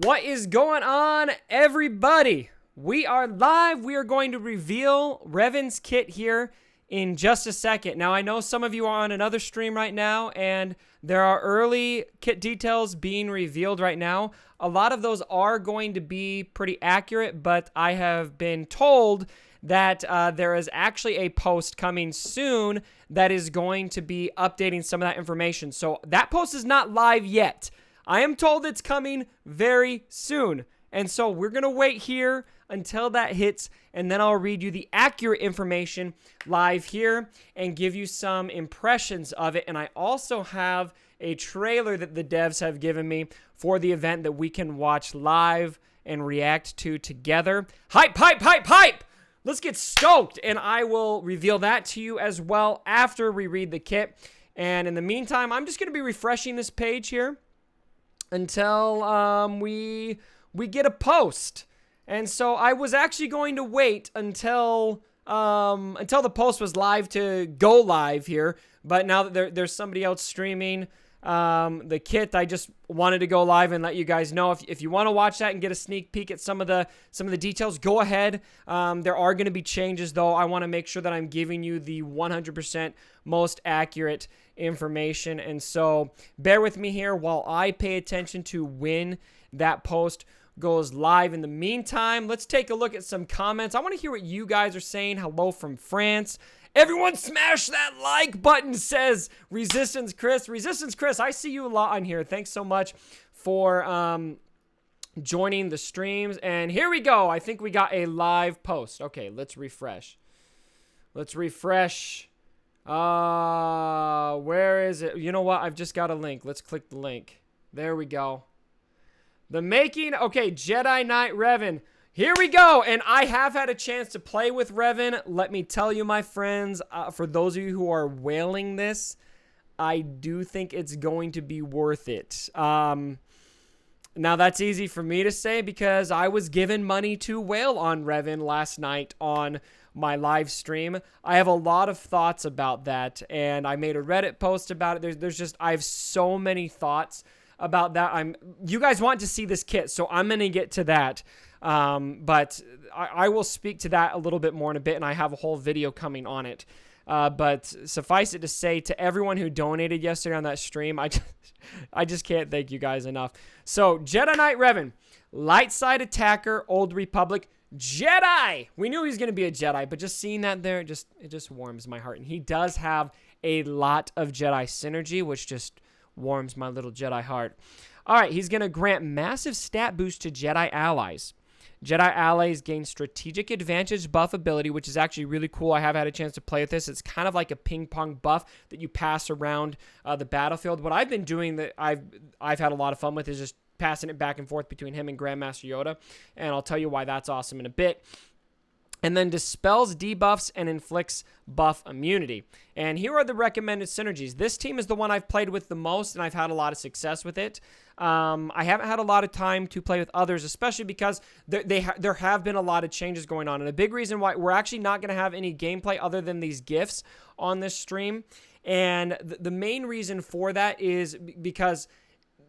What is going on, everybody? We are live. We are going to reveal Revan's kit here in just a second. Now, I know some of you are on another stream right now, and there are early kit details being revealed right now. A lot of those are going to be pretty accurate, but I have been told that there is actually a post coming soon that is going to be updating some of that information. So that post is not live yet. I am told it's coming very soon. And so we're going to wait here until that hits, and then I'll read you the accurate information live here and give you some impressions of it. And I also have a trailer that the devs have given me for the event that we can watch live and react to together. Hype, hype, hype, hype! Let's get stoked, and I will reveal that to you as well after we read the kit. And in the meantime, I'm just going to be refreshing this page here until we get a post. And so I was actually going to wait until the post was live to go live here, but now that there's somebody else streaming the kit, I just wanted to go live and let you guys know. If you want to watch that and get a sneak peek at some of the details, go ahead. There are going to be changes, though. I want to make sure that I'm giving you the 100% most accurate information, and so bear with me here while I pay attention to when that post goes live. In the meantime, let's take a look at some comments. I want to hear what you guys are saying. Hello from France. Everyone smash that like button, says Resistance Chris. Resistance Chris, I see you a lot on here. Thanks so much for joining the streams. And here we go. I think we got a live post. Okay, let's refresh. Let's refresh. Where is it? You know what? I've just got a link. Let's click the link. There we go. The making, okay, Jedi Knight Revan. Here we go, and I have had a chance to play with Revan. Let me tell you, my friends, for those of you who are whaling this, I do think it's going to be worth it. Now, that's easy for me to say because I was given money to whale on Revan last night on my live stream. I have a lot of thoughts about that, and I made a Reddit post about it. There's just, I have so many thoughts about that. You guys want to see this kit, so I'm going to get to that. But I will speak to that a little bit more in a bit, and I have a whole video coming on it. But suffice it to say, to everyone who donated yesterday on that stream, I just can't thank you guys enough. So, Jedi Knight Revan, light side attacker, Old Republic, Jedi. We knew he was going to be a Jedi, but just seeing that there, it just warms my heart. And he does have a lot of Jedi synergy, which just warms my little Jedi heart. All right, he's going to grant massive stat boost to Jedi allies. Jedi allies gain strategic advantage buff ability, which is actually really cool. I have had a chance to play with this. It's kind of like a ping pong buff that you pass around the battlefield. What I've been doing that I've had a lot of fun with is just passing it back and forth between him and Grandmaster Yoda, and I'll tell you why that's awesome in a bit. And then dispels debuffs and inflicts buff immunity. And here are the recommended synergies. This team is the one I've played with the most, and I've had a lot of success with it. I haven't had a lot of time to play with others, especially because there have been a lot of changes going on. And a big reason why we're actually not going to have any gameplay other than these GIFs on this stream. And the main reason for that is because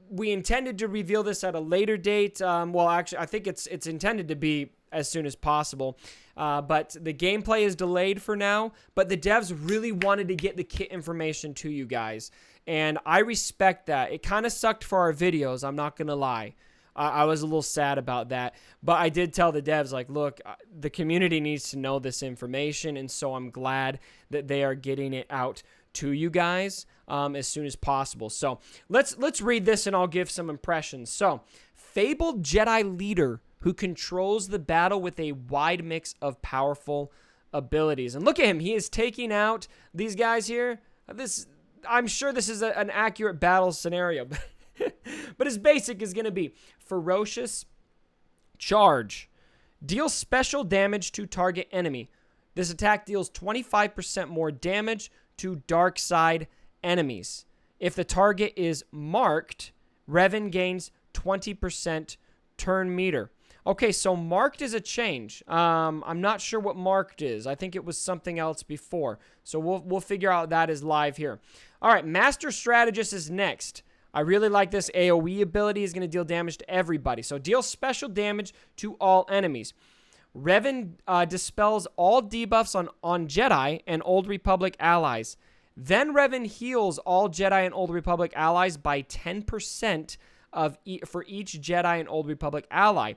we intended to reveal this at a later date. Well, actually, I think it's intended to be as soon as possible. But the gameplay is delayed for now. But the devs really wanted to get the kit information to you guys. And I respect that. It kind of sucked for our videos, I'm not going to lie. I was a little sad about that. But I did tell the devs, like, look, the community needs to know this information. And so I'm glad that they are getting it out to you guys as soon as possible. So let's read this and I'll give some impressions. So, fabled Jedi leader who controls the battle with a wide mix of powerful abilities. And look at him. He is taking out these guys here. I'm sure this is an accurate battle scenario. But his basic is going to be ferocious charge. Deals special damage to target enemy. This attack deals 25% more damage to dark side enemies. If the target is marked, Revan gains 20% turn meter. Okay, so marked is a change. I'm not sure what marked is. I think it was something else before. So we'll figure out that is live here. All right, Master Strategist is next. I really like this AoE ability. Is going to deal damage to everybody. So deal special damage to all enemies. Revan dispels all debuffs on Jedi and Old Republic allies. Then Revan heals all Jedi and Old Republic allies by 10% for each Jedi and Old Republic ally.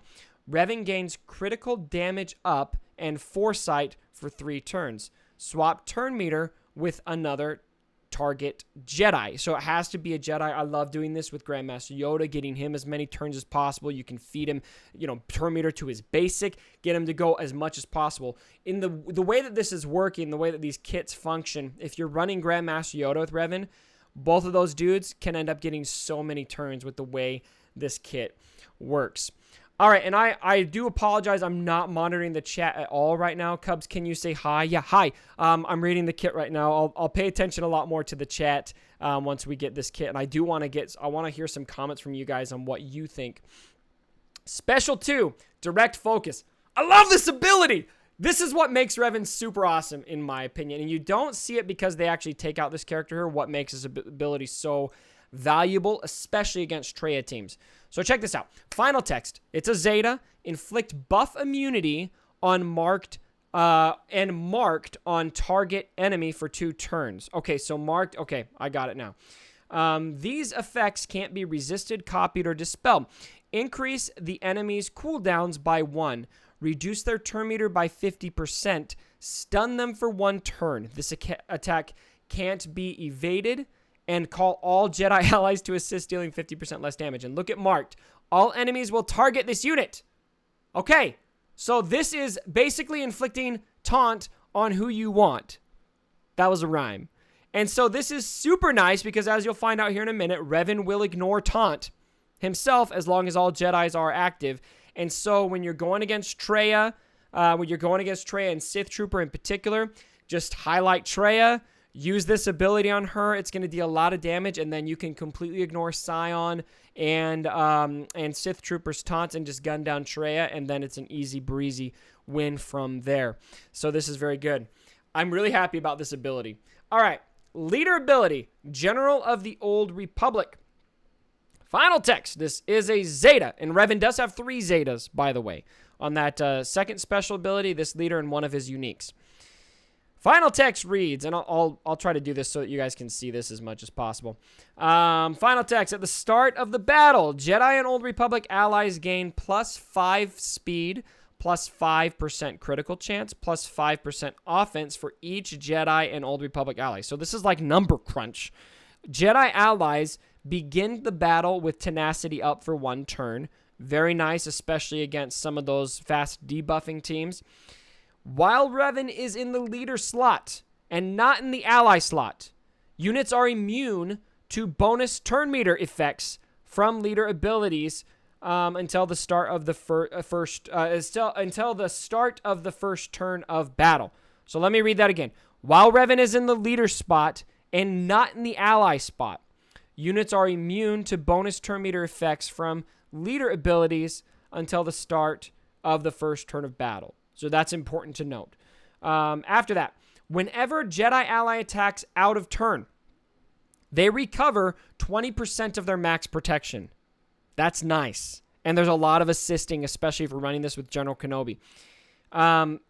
Revan gains critical damage up and foresight for 3 turns. Swap turn meter with another target Jedi. So it has to be a Jedi. I love doing this with Grandmaster Yoda, getting him as many turns as possible. You can feed him, turn meter to his basic, get him to go as much as possible. In the way that this is working, the way that these kits function, if you're running Grandmaster Yoda with Revan, both of those dudes can end up getting so many turns with the way this kit works. All right, and I do apologize. I'm not monitoring the chat at all right now. Cubs, can you say hi? Yeah, hi. I'm reading the kit right now. I'll pay attention a lot more to the chat once we get this kit. And I want to hear some comments from you guys on what you think. Special 2, Direct Focus. I love this ability. This is what makes Revan super awesome, in my opinion. And you don't see it because they actually take out this character here, what makes this ability so valuable, especially against Traya teams. So check this out. Final text. It's a Zeta. Inflict buff immunity on marked on target enemy for 2 turns. Okay, so marked. Okay, I got it now. These effects can't be resisted, copied, or dispelled. Increase the enemy's cooldowns by 1. Reduce their turn meter by 50%. Stun them for 1 turn. This attack can't be evaded. And call all Jedi allies to assist, dealing 50% less damage. And look at marked. All enemies will target this unit. Okay, so this is basically inflicting taunt on who you want. That was a rhyme. And so this is super nice because, as you'll find out here in a minute, Revan will ignore taunt himself as long as all Jedis are active. And so when you're going against Traya, and Sith Trooper in particular, just highlight Traya. Use this ability on her. It's going to deal a lot of damage, and then you can completely ignore Scion and Sith Trooper's taunts and just gun down Traya, and then it's an easy breezy win from there. So this is very good. I'm really happy about this ability. All right, leader ability, General of the Old Republic. Final text. This is a Zeta, and Revan does have 3 Zetas, by the way, on that second special ability, this leader and one of his uniques. Final text reads, and I'll try to do this so that you guys can see this as much as possible. Final text, at the start of the battle, Jedi and Old Republic allies gain +5 speed, +5% critical chance, +5% offense for each Jedi and Old Republic ally. So this is like number crunch. Jedi allies begin the battle with tenacity up for 1 turn. Very nice, especially against some of those fast debuffing teams. While Revan is in the leader slot and not in the ally slot, units are immune to bonus turn meter effects from leader abilities until the start of the first turn of battle. So let me read that again. While Revan is in the leader spot and not in the ally spot, units are immune to bonus turn meter effects from leader abilities until the start of the first turn of battle. So that's important to note. After that, whenever Jedi ally attacks out of turn, they recover 20% of their max protection. That's nice. And there's a lot of assisting, especially if we're running this with General Kenobi. And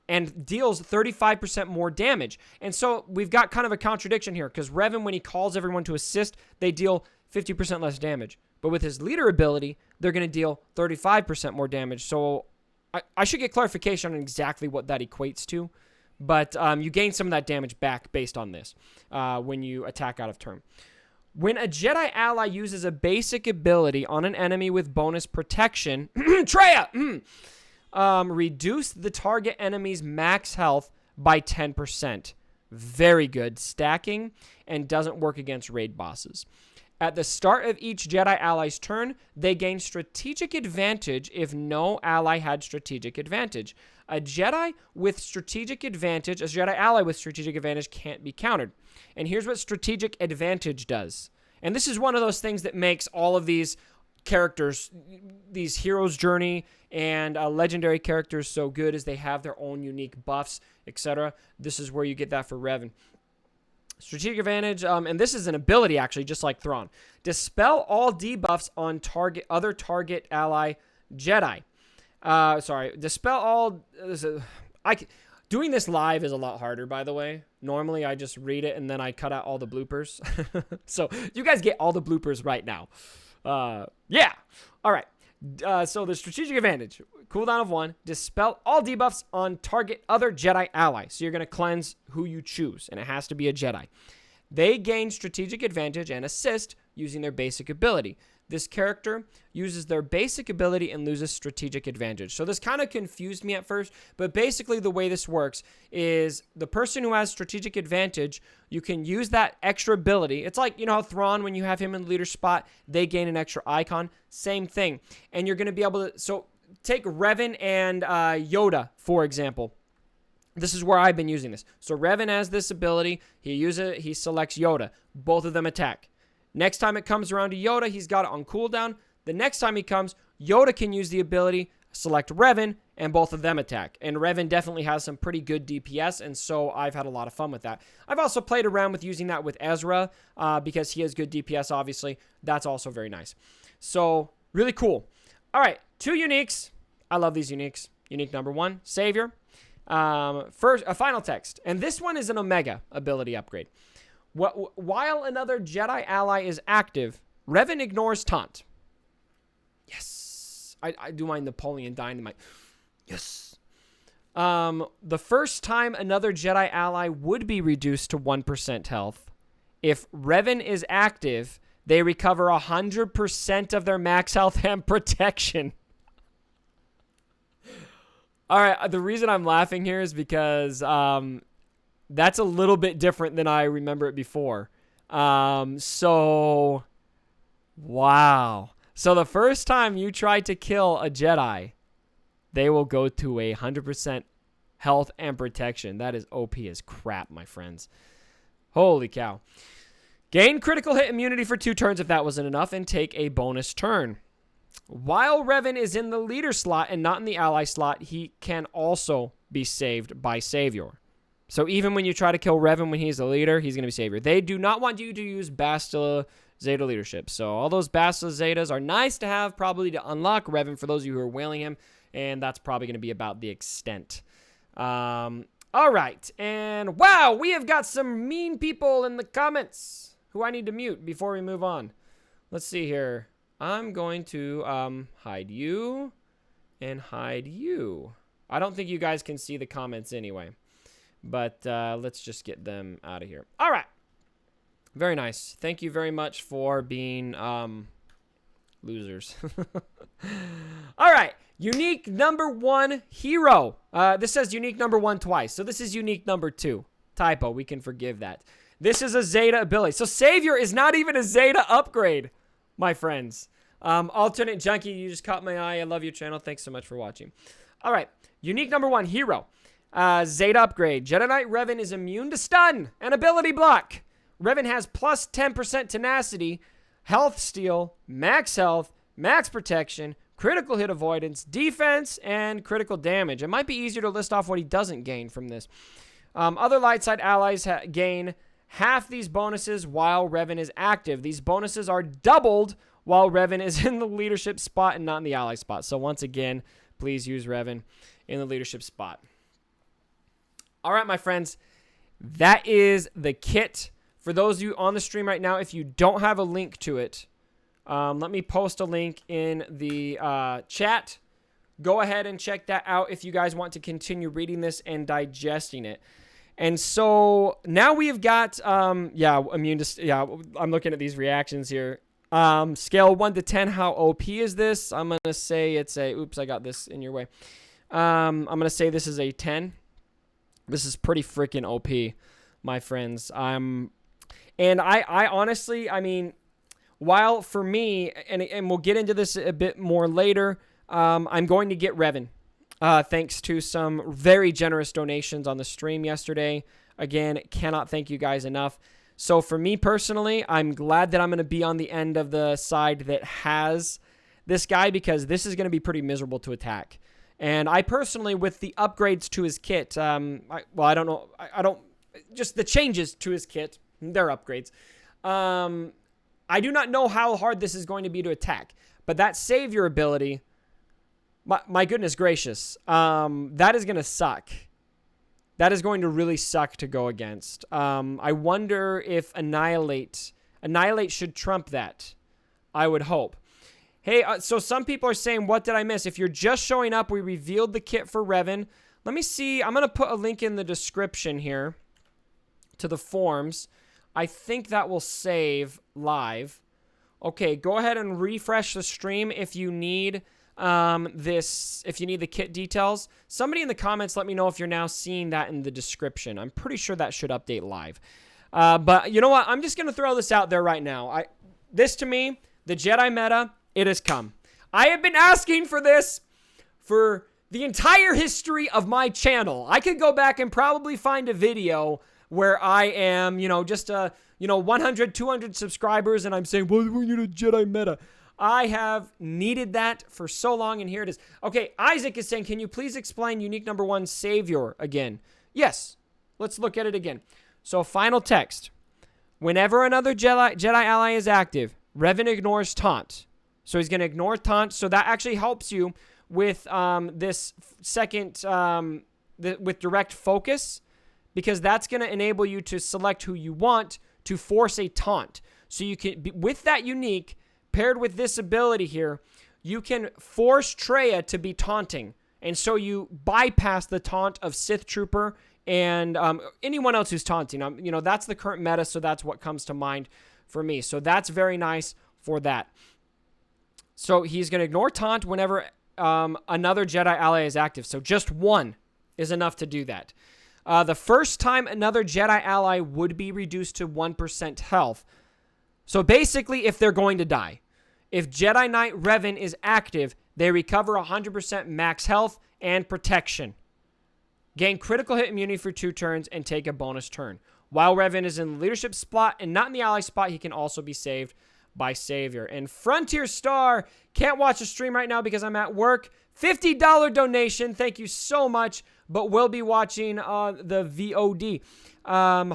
deals 35% more damage. And so we've got kind of a contradiction here, because Revan, when he calls everyone to assist, they deal 50% less damage. But with his leader ability, they're going to deal 35% more damage. So I should get clarification on exactly what that equates to, but you gain some of that damage back based on this when you attack out of turn. When a Jedi ally uses a basic ability on an enemy with bonus protection, Traya, reduce the target enemy's max health by 10%. Very good stacking and doesn't work against raid bosses. At the start of each Jedi ally's turn, they gain strategic advantage if no ally had strategic advantage. A Jedi ally with strategic advantage can't be countered. And here's what strategic advantage does. And this is one of those things that makes all of these characters, these heroes' journey and legendary characters so good, is they have their own unique buffs, etc. This is where you get that for Revan. Strategic advantage, and this is an ability actually, just like Thrawn. Dispel all debuffs on other target ally Jedi. Sorry, dispel all. Doing this live is a lot harder, by the way. Normally, I just read it and then I cut out all the bloopers. So you guys get all the bloopers right now. Yeah. All right. So the strategic advantage, cooldown of 1, dispel all debuffs on target other Jedi ally. So you're going to cleanse who you choose, and it has to be a Jedi. They gain strategic advantage and assist using their basic ability. This character uses their basic ability and loses strategic advantage. So this kind of confused me at first, but basically the way this works is the person who has strategic advantage, you can use that extra ability. It's like, you know how Thrawn, when you have him in the leader spot, they gain an extra icon. Same thing. And you're going to be able to, so take Revan and Yoda, for example. This is where I've been using this. So Revan has this ability. He selects Yoda. Both of them attack. Next time it comes around to Yoda, he's got it on cooldown. The next time he comes, Yoda can use the ability, select Revan, and both of them attack. And Revan definitely has some pretty good DPS, and so I've had a lot of fun with that. I've also played around with using that with Ezra because he has good DPS, obviously. That's also very nice. So, really cool. All right, 2 uniques. I love these uniques. Unique number 1, Saviour. First, a final text. And this one is an Omega ability upgrade. While another Jedi ally is active, Revan ignores taunt. Yes. I do my Napoleon Dynamite. Yes. The first time another Jedi ally would be reduced to 1% health. If Revan is active, they recover 100% of their max health and protection. All right, the reason I'm laughing here is because that's a little bit different than I remember it before. So, wow. So the first time you try to kill a Jedi, they will go to 100% health and protection. That is OP as crap, my friends. Holy cow. Gain critical hit immunity for 2 turns if that wasn't enough, and take a bonus turn. While Revan is in the leader slot and not in the ally slot, he can also be saved by Saviour. So even when you try to kill Revan when he's the leader, he's going to be Saviour. They do not want you to use Bastila Zeta leadership. So all those Bastila Zetas are nice to have, probably to unlock Revan for those of you who are whaling him, and that's probably going to be about the extent. All right, and wow, we have got some mean people in the comments who I need to mute before we move on. Let's see here. I'm going to hide you and hide you. I don't think you guys can see the comments anyway. But let's just get them out of here. All right. Very nice. Thank you very much for being losers. All right. Unique number 1 hero. This says unique number 1 twice. So this is unique number 2. Typo. We can forgive that. This is a Zeta ability. So Saviour is not even a Zeta upgrade, my friends. Alternate Junkie, you just caught my eye. I love your channel. Thanks so much for watching. All right. Unique number 1 hero. Zeta upgrade. Jedi Knight Revan is immune to stun and ability block. Revan has plus 10% tenacity, health steal, max health, max protection, critical hit avoidance, defense, and critical damage. It might be easier to list off what he doesn't gain from this. Other light side allies gain half these bonuses while Revan is active. These bonuses are doubled while Revan is in the leadership spot and not in the ally spot. So once again, please use Revan in the leadership spot. All right, my friends, that is the kit. For those of you on the stream right now, if you don't have a link to it, let me post a link in the chat. Go ahead and check that out if you guys want to continue reading this and digesting it. And so now we've got, I'm looking at these reactions here. Scale 1 to 10, how OP is this? I'm going to say it's a, oops, I got this in your way. I'm going to say this is a 10. This is pretty freaking OP, my friends. And I honestly, I mean, while for me, and we'll get into this a bit more later, I'm going to get Revan, thanks to some very generous donations on the stream yesterday. Again, cannot thank you guys enough. So for me personally, I'm glad that I'm going to be on the end of the side that has this guy, because this is going to be pretty miserable to attack. And I personally, with the upgrades to his kit, I don't know, just the changes to his kit, They're upgrades. I do not know how hard this is going to be to attack, but that Saviour ability, my goodness gracious, that is going to suck. That is going to really suck to go against. I wonder if Annihilate should trump that. I would hope. Hey, so some people are saying, what did I miss? If you're just showing up, we revealed the kit for Revan. Let me see. I'm going to put a link in the description here to the forms. I think that will save live. Okay, go ahead and refresh the stream if you need if you need the kit details. Somebody in the comments, let me know if you're now seeing that in the description. I'm pretty sure that should update live. But you know what? I'm just going to throw this out there right now. This to me, the Jedi meta, it has come. I have been asking for this for the entire history of my channel. I could go back and probably find a video where I am, just 100, 200 subscribers, and I'm saying, well, we need a Jedi meta. I have needed that for so long, and here it is. Okay, Isaac is saying, can you please explain unique number 1 Saviour again? Yes, let's look at it again. So, final text. Whenever another Jedi ally is active, Revan ignores taunt. So he's going to ignore taunt. So that actually helps you with this second, with direct focus, because that's going to enable you to select who you want to force a taunt. So you can, with that unique, paired with this ability here, you can force Traya to be taunting. And so you bypass the taunt of Sith Trooper and anyone else who's taunting. That's the current meta, so that's what comes to mind for me. So that's very nice for that. So he's going to ignore taunt whenever another Jedi ally is active. So just one is enough to do that. The first time another Jedi ally would be reduced to 1% health. So basically, if they're going to die. If Jedi Knight Revan is active, they recover 100% max health and protection. Gain critical hit immunity for 2 turns and take a bonus turn. While Revan is in the leadership spot and not in the ally spot, he can also be saved by Saviour. And Frontier Star, can't watch the stream right now because I'm at work. $50 donation. Thank you so much. But we'll be watching the VOD.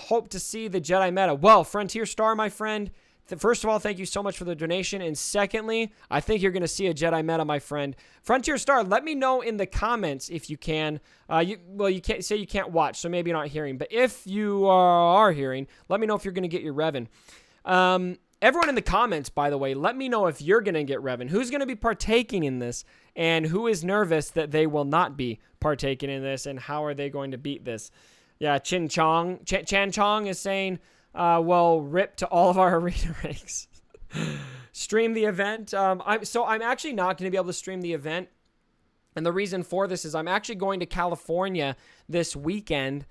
Hope to see the Jedi meta. Well, Frontier Star, my friend, first of all, thank you so much for the donation. And secondly, I think you're going to see a Jedi meta, my friend. Frontier Star, let me know in the comments if you can. You can't say you can't watch, so maybe you're not hearing. But if you are hearing, let me know if you're going to get your Revan. Everyone in the comments, by the way, let me know if you're going to get Revan. Who's going to be partaking in this? And who is nervous that they will not be partaking in this? And how are they going to beat this? Yeah, Chan Chong is saying, well, rip to all of our arena ranks. Stream the event. I'm actually not going to be able to stream the event. And the reason for this is I'm actually going to California this weekend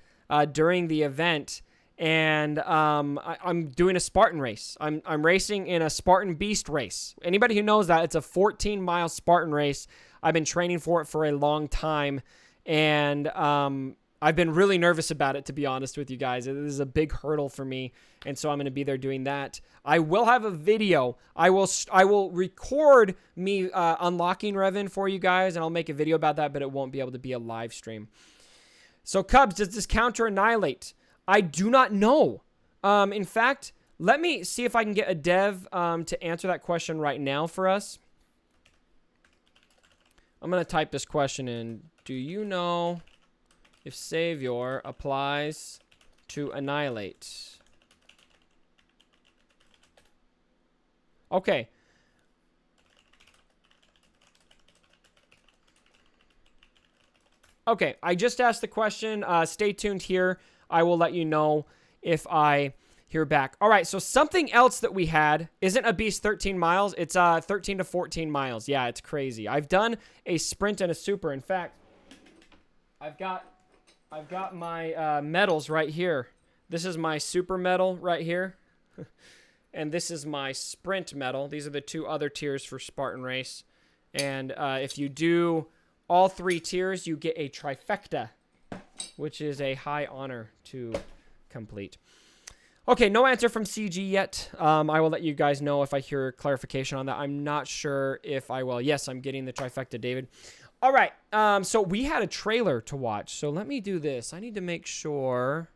during the event. And I'm doing a Spartan race. I'm racing in a Spartan Beast race. Anybody who knows that, it's a 14-mile Spartan race. I've been training for it for a long time. And I've been really nervous about it, to be honest with you guys. It is a big hurdle for me, and so I'm going to be there doing that. I will have a video. I will record me unlocking Revan for you guys, and I'll make a video about that, but it won't be able to be a live stream. So, Cubs, does this counter Annihilate? I do not know. In fact, let me see if I can get a dev to answer that question right now for us. I'm going to type this question in. Do you know if Saviour applies to Annihilate? Okay. Okay, I just asked the question. Stay tuned here. I will let you know if I hear back. All right, so something else that we had isn't a beast 13 miles. It's 13 to 14 miles. Yeah, it's crazy. I've done a sprint and a super. In fact, I've got my medals right here. This is my super medal right here. And this is my sprint medal. These are the 2 other tiers for Spartan Race. And if you do all 3 tiers, you get a trifecta, which is a high honor to complete. Okay, no answer from CG yet. I will let you guys know if I hear clarification on that. I'm not sure if I will. Yes, I'm getting the trifecta, David. All right, so we had a trailer to watch. So let me do this. I need to make sure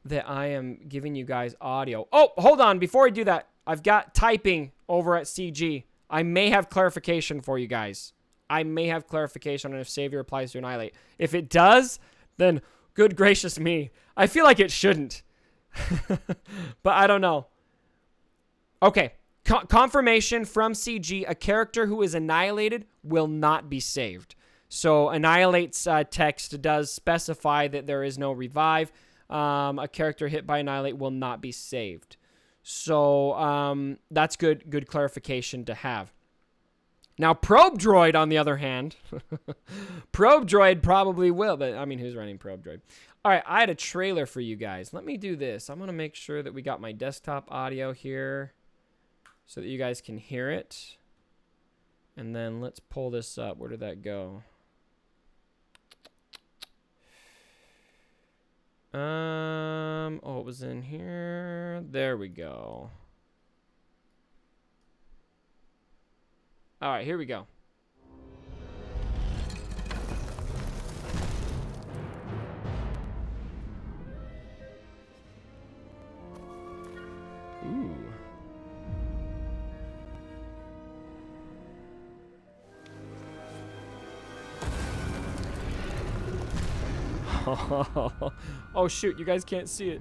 that I am giving you guys audio. Oh, hold on. Before I do that, I've got typing over at CG. I may have clarification for you guys. I may have clarification on if Saviour applies to Annihilate. If it does, then good gracious me. I feel like it shouldn't. But I don't know. Okay. Confirmation from CG. A character who is annihilated will not be saved. So Annihilate's text does specify that there is no revive. A character hit by Annihilate will not be saved. So that's good clarification to have. Now, Probe Droid, on the other hand, Probe Droid probably will, but I mean, who's running Probe Droid? All right, I had a trailer for you guys. Let me do this. I'm going to make sure that we got my desktop audio here so that you guys can hear it. And then let's pull this up. Where did that go? Oh, it was in here. There we go. All right, here we go. Ooh. Oh, shoot, you guys can't see it.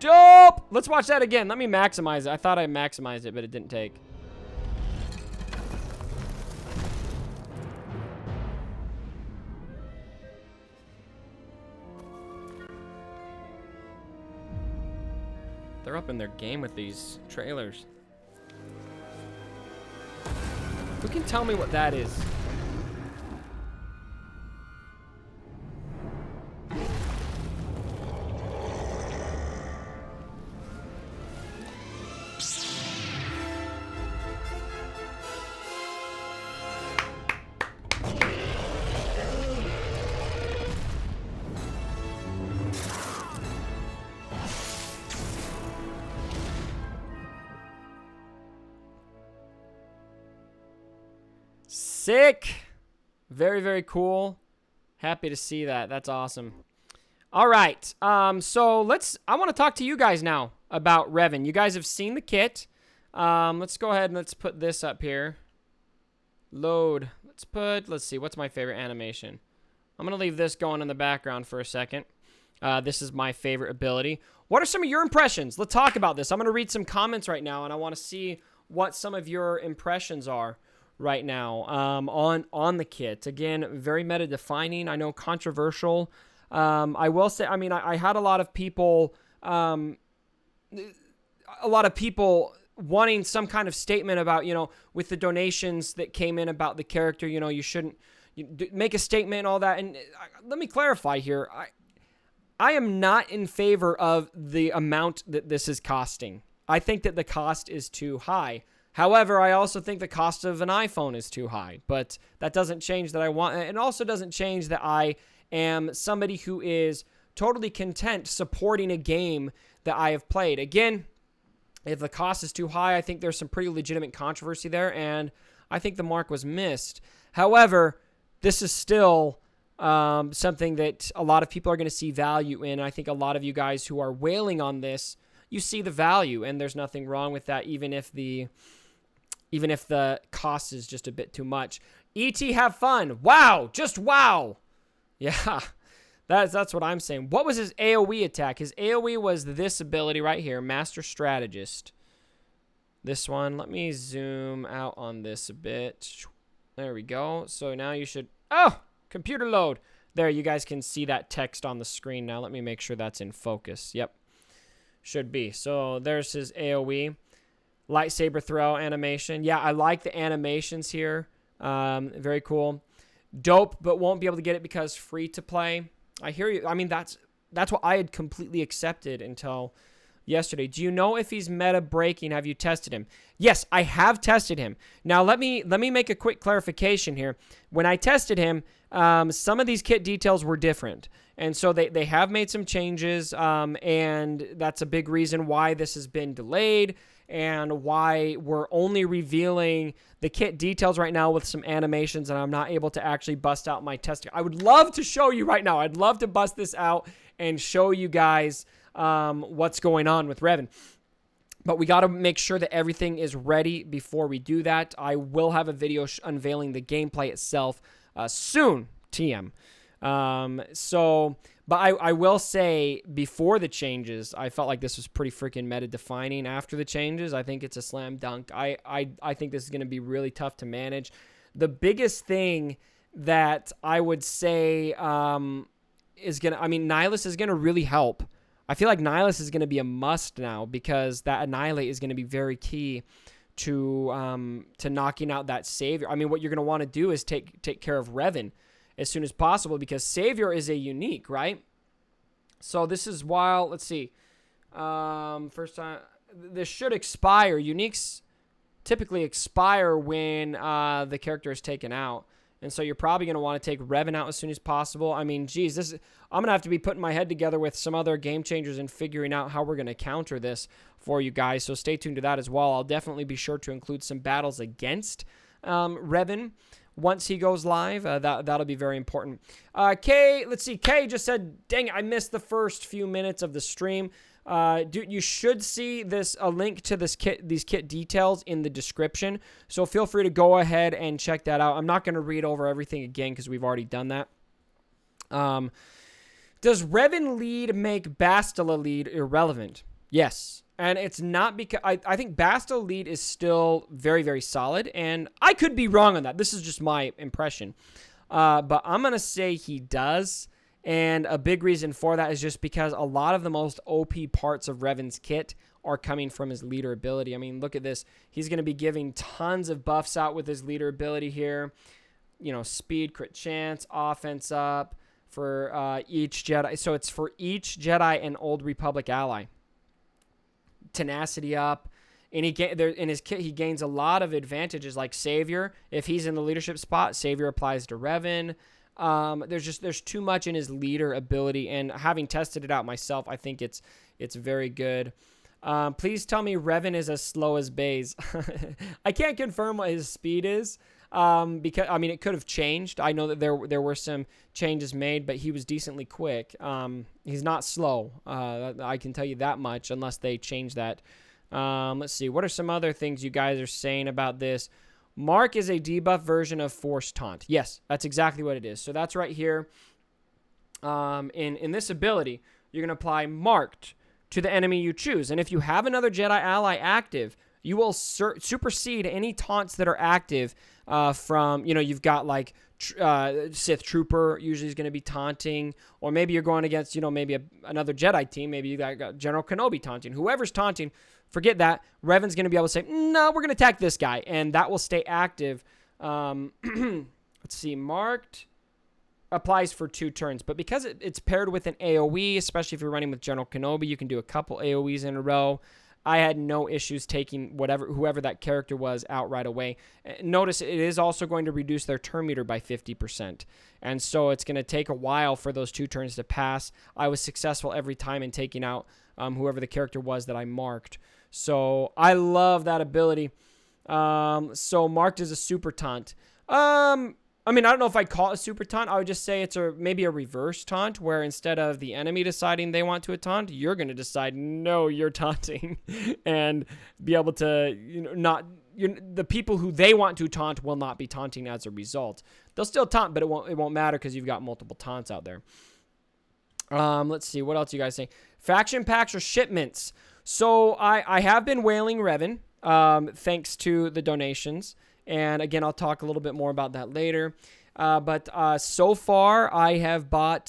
Dope! Let's watch that again. Let me maximize it. I thought I maximized it, but it didn't take. They're up in their game with these trailers. Who can tell me what that is? Sick. Very, very cool. Happy to see that. That's awesome. All right. So I want to talk to you guys now about Revan. You guys have seen the kit. Let's go ahead and let's put this up here. Load. Let's see. What's my favorite animation? I'm going to leave this going in the background for a second. This is my favorite ability. What are some of your impressions? Let's talk about this. I'm going to read some comments right now, and I want to see what some of your impressions are right now on the kit. Again, very meta defining. I know controversial. I will say, I mean, I had a lot of people wanting some kind of statement about, with the donations that came in about the character, you shouldn't make a statement and all that. And let me clarify here. I am not in favor of the amount that this is costing. I think that the cost is too high. However, I also think the cost of an iPhone is too high, but that doesn't change that I want, and also doesn't change that I am somebody who is totally content supporting a game that I have played. Again, if the cost is too high, I think there's some pretty legitimate controversy there, and I think the mark was missed. However, this is still something that a lot of people are going to see value in. I think a lot of you guys who are wailing on this, you see the value, and there's nothing wrong with that, even if the cost is just a bit too much. E.T. have fun. Wow. Just wow. Yeah. That's what I'm saying. What was his AoE attack? His AoE was this ability right here, Master Strategist. This one. Let me zoom out on this a bit. There we go. So now you should... Oh! Computer load. There, you guys can see that text on the screen now. Let me make sure that's in focus. Yep. Should be. So there's his AoE. Lightsaber throw animation. Yeah, I like the animations here. Very cool. Dope, but won't be able to get it because free to play. I hear you. I mean, that's what I had completely accepted until yesterday. Do you know if he's meta breaking? Have you tested him? Yes, I have tested him. Now, let me make a quick clarification here. When I tested him, some of these kit details were different. And so they have made some changes, and that's a big reason why this has been delayed and why we're only revealing the kit details right now with some animations, and I'm not able to actually bust out my testing. I would love to show you right now. I'd love to bust this out and show you guys what's going on with Revan. But we got to make sure that everything is ready before we do that. I will have a video unveiling the gameplay itself soon, TM. But I will say, before the changes, I felt like this was pretty freaking meta-defining. After the changes, I think it's a slam dunk. I think this is going to be really tough to manage. The biggest thing that I would say is going to... I mean, Nihilus is going to really help. I feel like Nihilus is going to be a must now, because that Annihilate is going to be very key to knocking out that Saviour. I mean, what you're going to want to do is take care of Revan as soon as possible, because Saviour is a unique, right? So this is while, let's see, first time, this should expire. Uniques typically expire when the character is taken out. And so you're probably going to want to take Revan out as soon as possible. I mean, geez, I'm going to have to be putting my head together with some other game changers and figuring out how we're going to counter this for you guys. So stay tuned to that as well. I'll definitely be sure to include some battles against Revan once he goes live. That'll be very important. Kay, let's see. Kay just said, dang it, I missed the first few minutes of the stream. Dude, you should see a link to these kit details in the description. So feel free to go ahead and check that out. I'm not going to read over everything again because we've already done that. Does Revan lead make Bastila lead irrelevant? Yes. And it's not because... I think Bastila lead is still very, very solid. And I could be wrong on that. This is just my impression. But I'm going to say he does. And a big reason for that is just because a lot of the most OP parts of Revan's kit are coming from his leader ability. I mean, look at this. He's going to be giving tons of buffs out with his leader ability here. You know, speed, crit chance, offense up for each Jedi. So it's for each Jedi and Old Republic ally. Tenacity up. And in his kit, he gains a lot of advantages like Saviour. If he's in the leadership spot, Saviour applies to Revan. There's too much in his leader ability, and having tested it out myself, I think it's very good. Please tell me Revan is as slow as Baze. I can't confirm what his speed is, because I mean it could have changed. I know that there were some changes made, but he was decently quick. He's not slow. I can tell you that much, unless they change that. Let's see. What are some other things you guys are saying about this? Mark is a debuff version of Force Taunt. Yes, that's exactly what it is. So that's right here. In this ability, you're going to apply Marked to the enemy you choose. And if you have another Jedi ally active, you will supersede any taunts that are active from, you've got like Sith Trooper usually is going to be taunting. Or maybe you're going against, maybe another Jedi team. Maybe you got General Kenobi taunting. Whoever's taunting, forget that. Revan's going to be able to say, no, we're going to attack this guy. And that will stay active. Let's see. Marked applies for 2 turns. But because it's paired with an AoE, especially if you're running with General Kenobi, you can do a couple AoEs in a row. I had no issues taking whoever that character was out right away. Notice it is also going to reduce their turn meter by 50%. And so it's going to take a while for those 2 turns to pass. I was successful every time in taking out whoever the character was that I marked. So I love that ability. So marked as a super taunt. I mean, I don't know if I'd call it a super taunt. I would just say it's maybe a reverse taunt, where instead of the enemy deciding they want to taunt, you're going to decide, no, you're taunting, and be able to, the people who they want to taunt will not be taunting as a result. They'll still taunt, but it won't matter because you've got multiple taunts out there. Let's see, what else you guys say? Faction packs or shipments. So I have been whaling Revan, thanks to the donations. And again, I'll talk a little bit more about that later. But so far, I have bought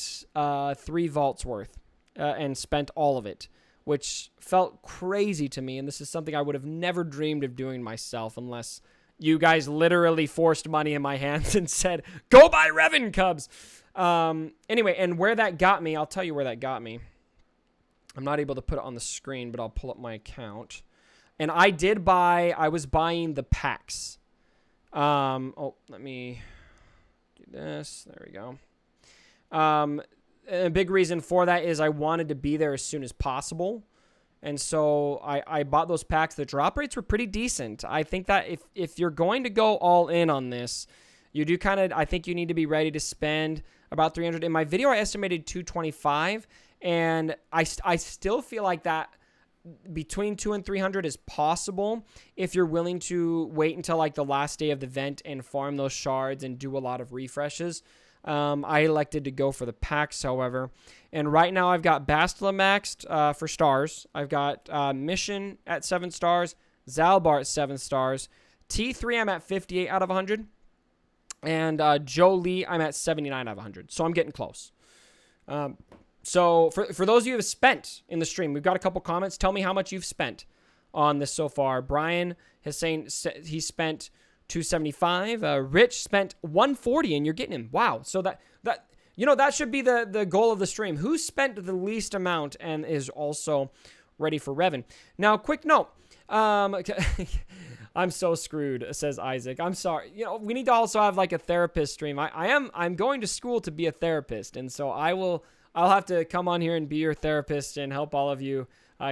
3 vaults worth and spent all of it, which felt crazy to me. And this is something I would have never dreamed of doing myself unless you guys literally forced money in my hands and said, go buy Revan Cubs. Anyway, and where that got me, I'll tell you where that got me. I'm not able to put it on the screen, but I'll pull up my account. And I was buying the packs. Let me do this. There we go. A big reason for that is I wanted to be there as soon as possible. And so I bought those packs. The drop rates were pretty decent. I think that if you're going to go all in on this, you do I think you need to be ready to spend about 300. In my video, I estimated 225, and I still feel like that between 200 and 300 is possible if you're willing to wait until like the last day of the event and farm those shards and do a lot of refreshes. I elected to go for the packs, however. And right now I've got Bastila maxed for stars. I've got Mission at 7 stars. Zalbar at 7 stars. T3 I'm at 58 out of 100. And Jolie I'm at 79 out of 100. So I'm getting close. So for those of you who have spent in the stream, we've got a couple comments. Tell me how much you've spent on this so far. Brian is saying he spent 275. Rich spent 140, and you're getting him. Wow. So that should be the goal of the stream. Who spent the least amount and is also ready for Revan? Now, quick note. I'm so screwed, says Isaac. I'm sorry. We need to also have like a therapist stream. I'm going to school to be a therapist, and so I'll have to come on here and be your therapist and help all of you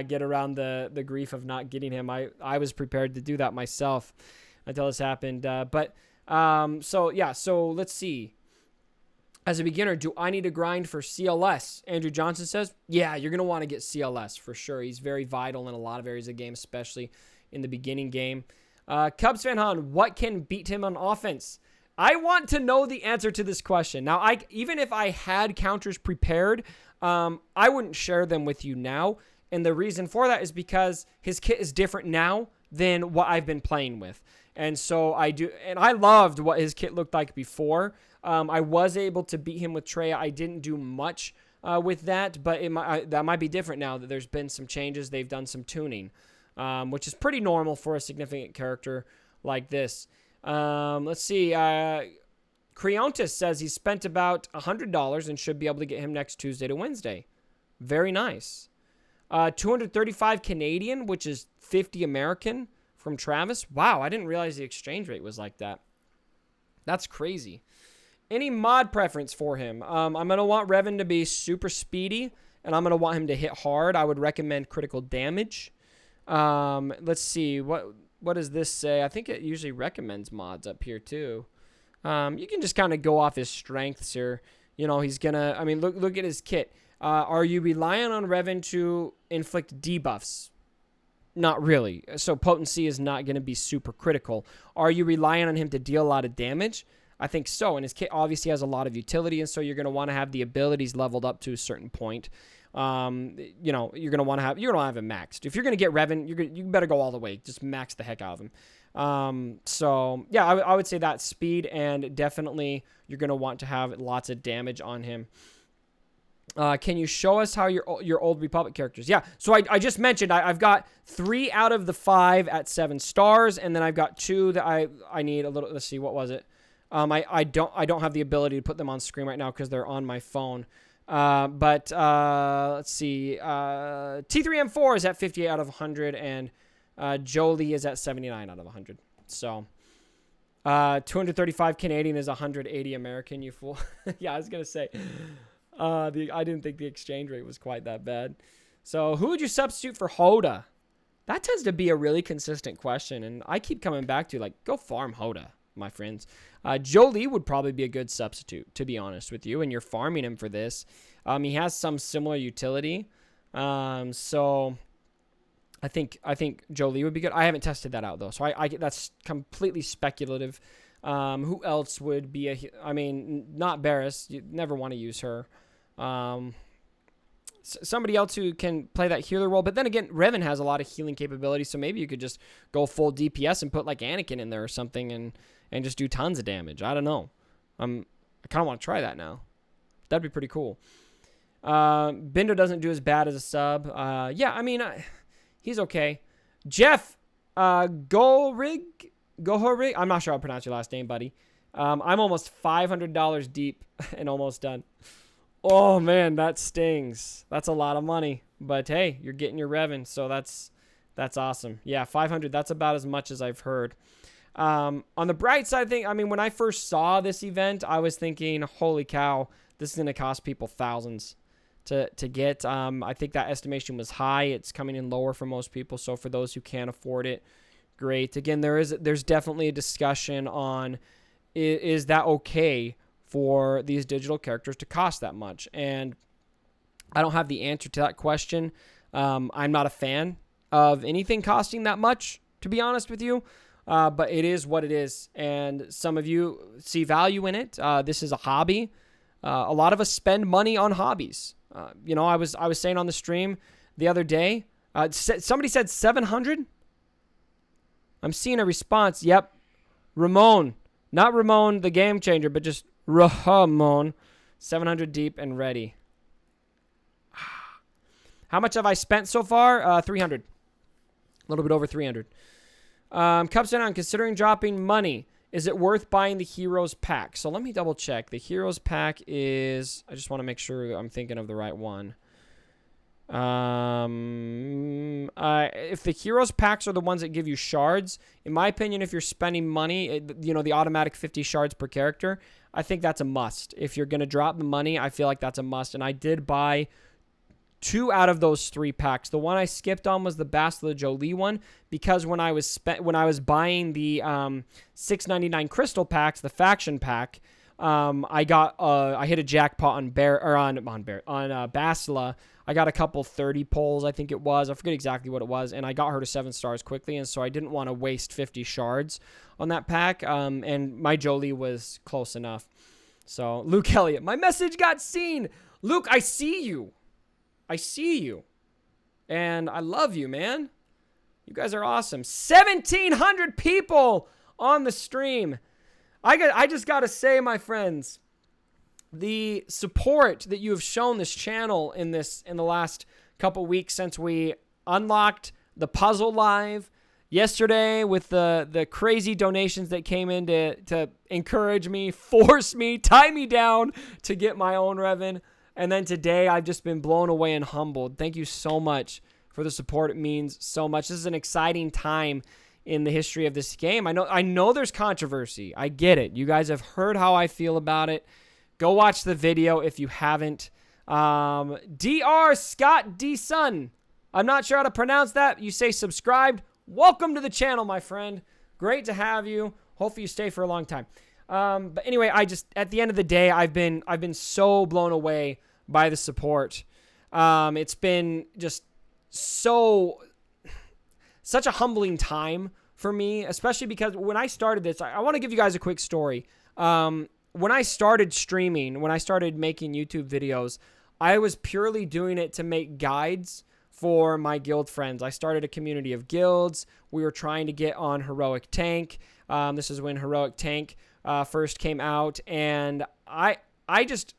get around the grief of not getting him. I was prepared to do that myself until this happened. So let's see. As a beginner, do I need to grind for CLS? Andrew Johnson says, yeah, you're going to want to get CLS for sure. He's very vital in a lot of areas of the game, especially in the beginning game. Cubs fan Han, what can beat him on offense? I want to know the answer to this question. Now, even if I had counters prepared, I wouldn't share them with you now. And the reason for that is because his kit is different now than what I've been playing with. And so I loved what his kit looked like before. I was able to beat him with Treya. I didn't do much with that, but that might be different now that there's been some changes. They've done some tuning, which is pretty normal for a significant character like this. Let's see. Creontis says he spent about $100 and should be able to get him next Tuesday to Wednesday. Very nice. 235 Canadian, which is 50 American from Travis. Wow, I didn't realize the exchange rate was like that. That's crazy. Any mod preference for him? I'm going to want Revan to be super speedy, and I'm going to want him to hit hard. I would recommend critical damage. Let's see. What does this say? I think it usually recommends mods up here too. You can just kind of go off his strengths here. He's going to... I mean, look at his kit. Are you relying on Revan to inflict debuffs? Not really. So potency is not going to be super critical. Are you relying on him to deal a lot of damage? I think so. And his kit obviously has a lot of utility, and so you're going to want to have the abilities leveled up to a certain point. You're going to want to have him maxed. If you're going to get Revan, you better go all the way. Just max the heck out of him. So yeah, I would say that speed, and definitely you're going to want to have lots of damage on him. Can you show us how your Old Republic characters? Yeah, so I just mentioned I've got 3 out of the 5 at 7 stars, and then I've got 2 that I need a little. Let's see, what was it? I don't have the ability to put them on screen right now because they're on my phone. But let's see. T3M4 is at 58 out of 100, and Jolie is at 79 out of 100. So 235 Canadian is 180 American. You fool. Yeah, I was gonna say. I didn't think the exchange rate was quite that bad. So who would you substitute for Hoda? That tends to be a really consistent question, and I keep coming back to, go farm Hoda, my friends. Jolie would probably be a good substitute, to be honest with you, and you're farming him for this. He has some similar utility. So I think Jolie would be good. I haven't tested that out, though, so I that's completely speculative. Who else would be not Barris. You never want to use her. Somebody else who can play that healer role. But then again, Revan has a lot of healing capabilities, so maybe you could just go full DPS and put Anakin in there or something and just do tons of damage. I don't know. I kind of want to try that now. That'd be pretty cool. Bindo doesn't do as bad as a sub. He's okay. Jeff Gorig. I'm not sure how to pronounce your last name, buddy. I'm almost $500 deep and almost done. Oh, man, that stings. That's a lot of money. But, hey, you're getting your Revan, so that's awesome. Yeah, 500, that's about as much as I've heard. On the bright side, when I first saw this event, I was thinking, holy cow, this is going to cost people thousands to get. I think that estimation was high. It's coming in lower for most people, so for those who can't afford it, great. Again, there's definitely a discussion on, is that okay for these digital characters to cost that much? And I don't have the answer to that question. I'm not a fan of anything costing that much, to be honest with you. But it is what it is. And some of you see value in it. This is a hobby. A lot of us spend money on hobbies. I was saying on the stream the other day, somebody said 700. I'm seeing a response. Yep. Ramon, not Ramon, the game changer, but just Ramon, 700 deep and ready. How much have I spent so far? 300. A little bit over 300. Cups on considering dropping money. Is it worth buying the Heroes pack? So let me double check. The Heroes pack is, I just want to make sure I'm thinking of the right one. If the Heroes packs are the ones that give you shards, in my opinion, if you're spending money, the automatic 50 shards per character, I think that's a must. If you're going to drop the money, I feel like that's a must. And I did buy 2 out of those 3 packs. The one I skipped on was the Bastila Jolie one, because when I was buying the $6.99 crystal packs, the faction pack, I hit a jackpot on Bastila. I got a couple 30 pulls, I think it was. I forget exactly what it was, and I got her to 7 stars quickly, and so I didn't want to waste 50 shards on that pack, and my Jolie was close enough. So, Luke Elliott, my message got seen. Luke, I see you. I see you. And I love you, man. You guys are awesome. 1,700 people on the stream. I just got to say, my friends, the support that you have shown this channel in the last couple weeks since we unlocked the puzzle live yesterday, with the crazy donations that came in to encourage me, force me, tie me down to get my own Revan. And then today, I've just been blown away and humbled. Thank you so much for the support. It means so much. This is an exciting time in the history of this game. I know there's controversy. I get it. You guys have heard how I feel about it. Go watch the video if you haven't. Dr. Scott D. Sun. I'm not sure how to pronounce that. You say subscribed. Welcome to the channel, my friend. Great to have you. Hopefully you stay for a long time. But anyway, at the end of the day, I've been so blown away by the support. It's been just such a humbling time for me, especially because when I started this, I want to give you guys a quick story. When I started streaming, when I started making YouTube videos, I was purely doing it to make guides for my guild friends. I started a community of guilds. We were trying to get on Heroic Tank. This is when Heroic Tank first came out, and I just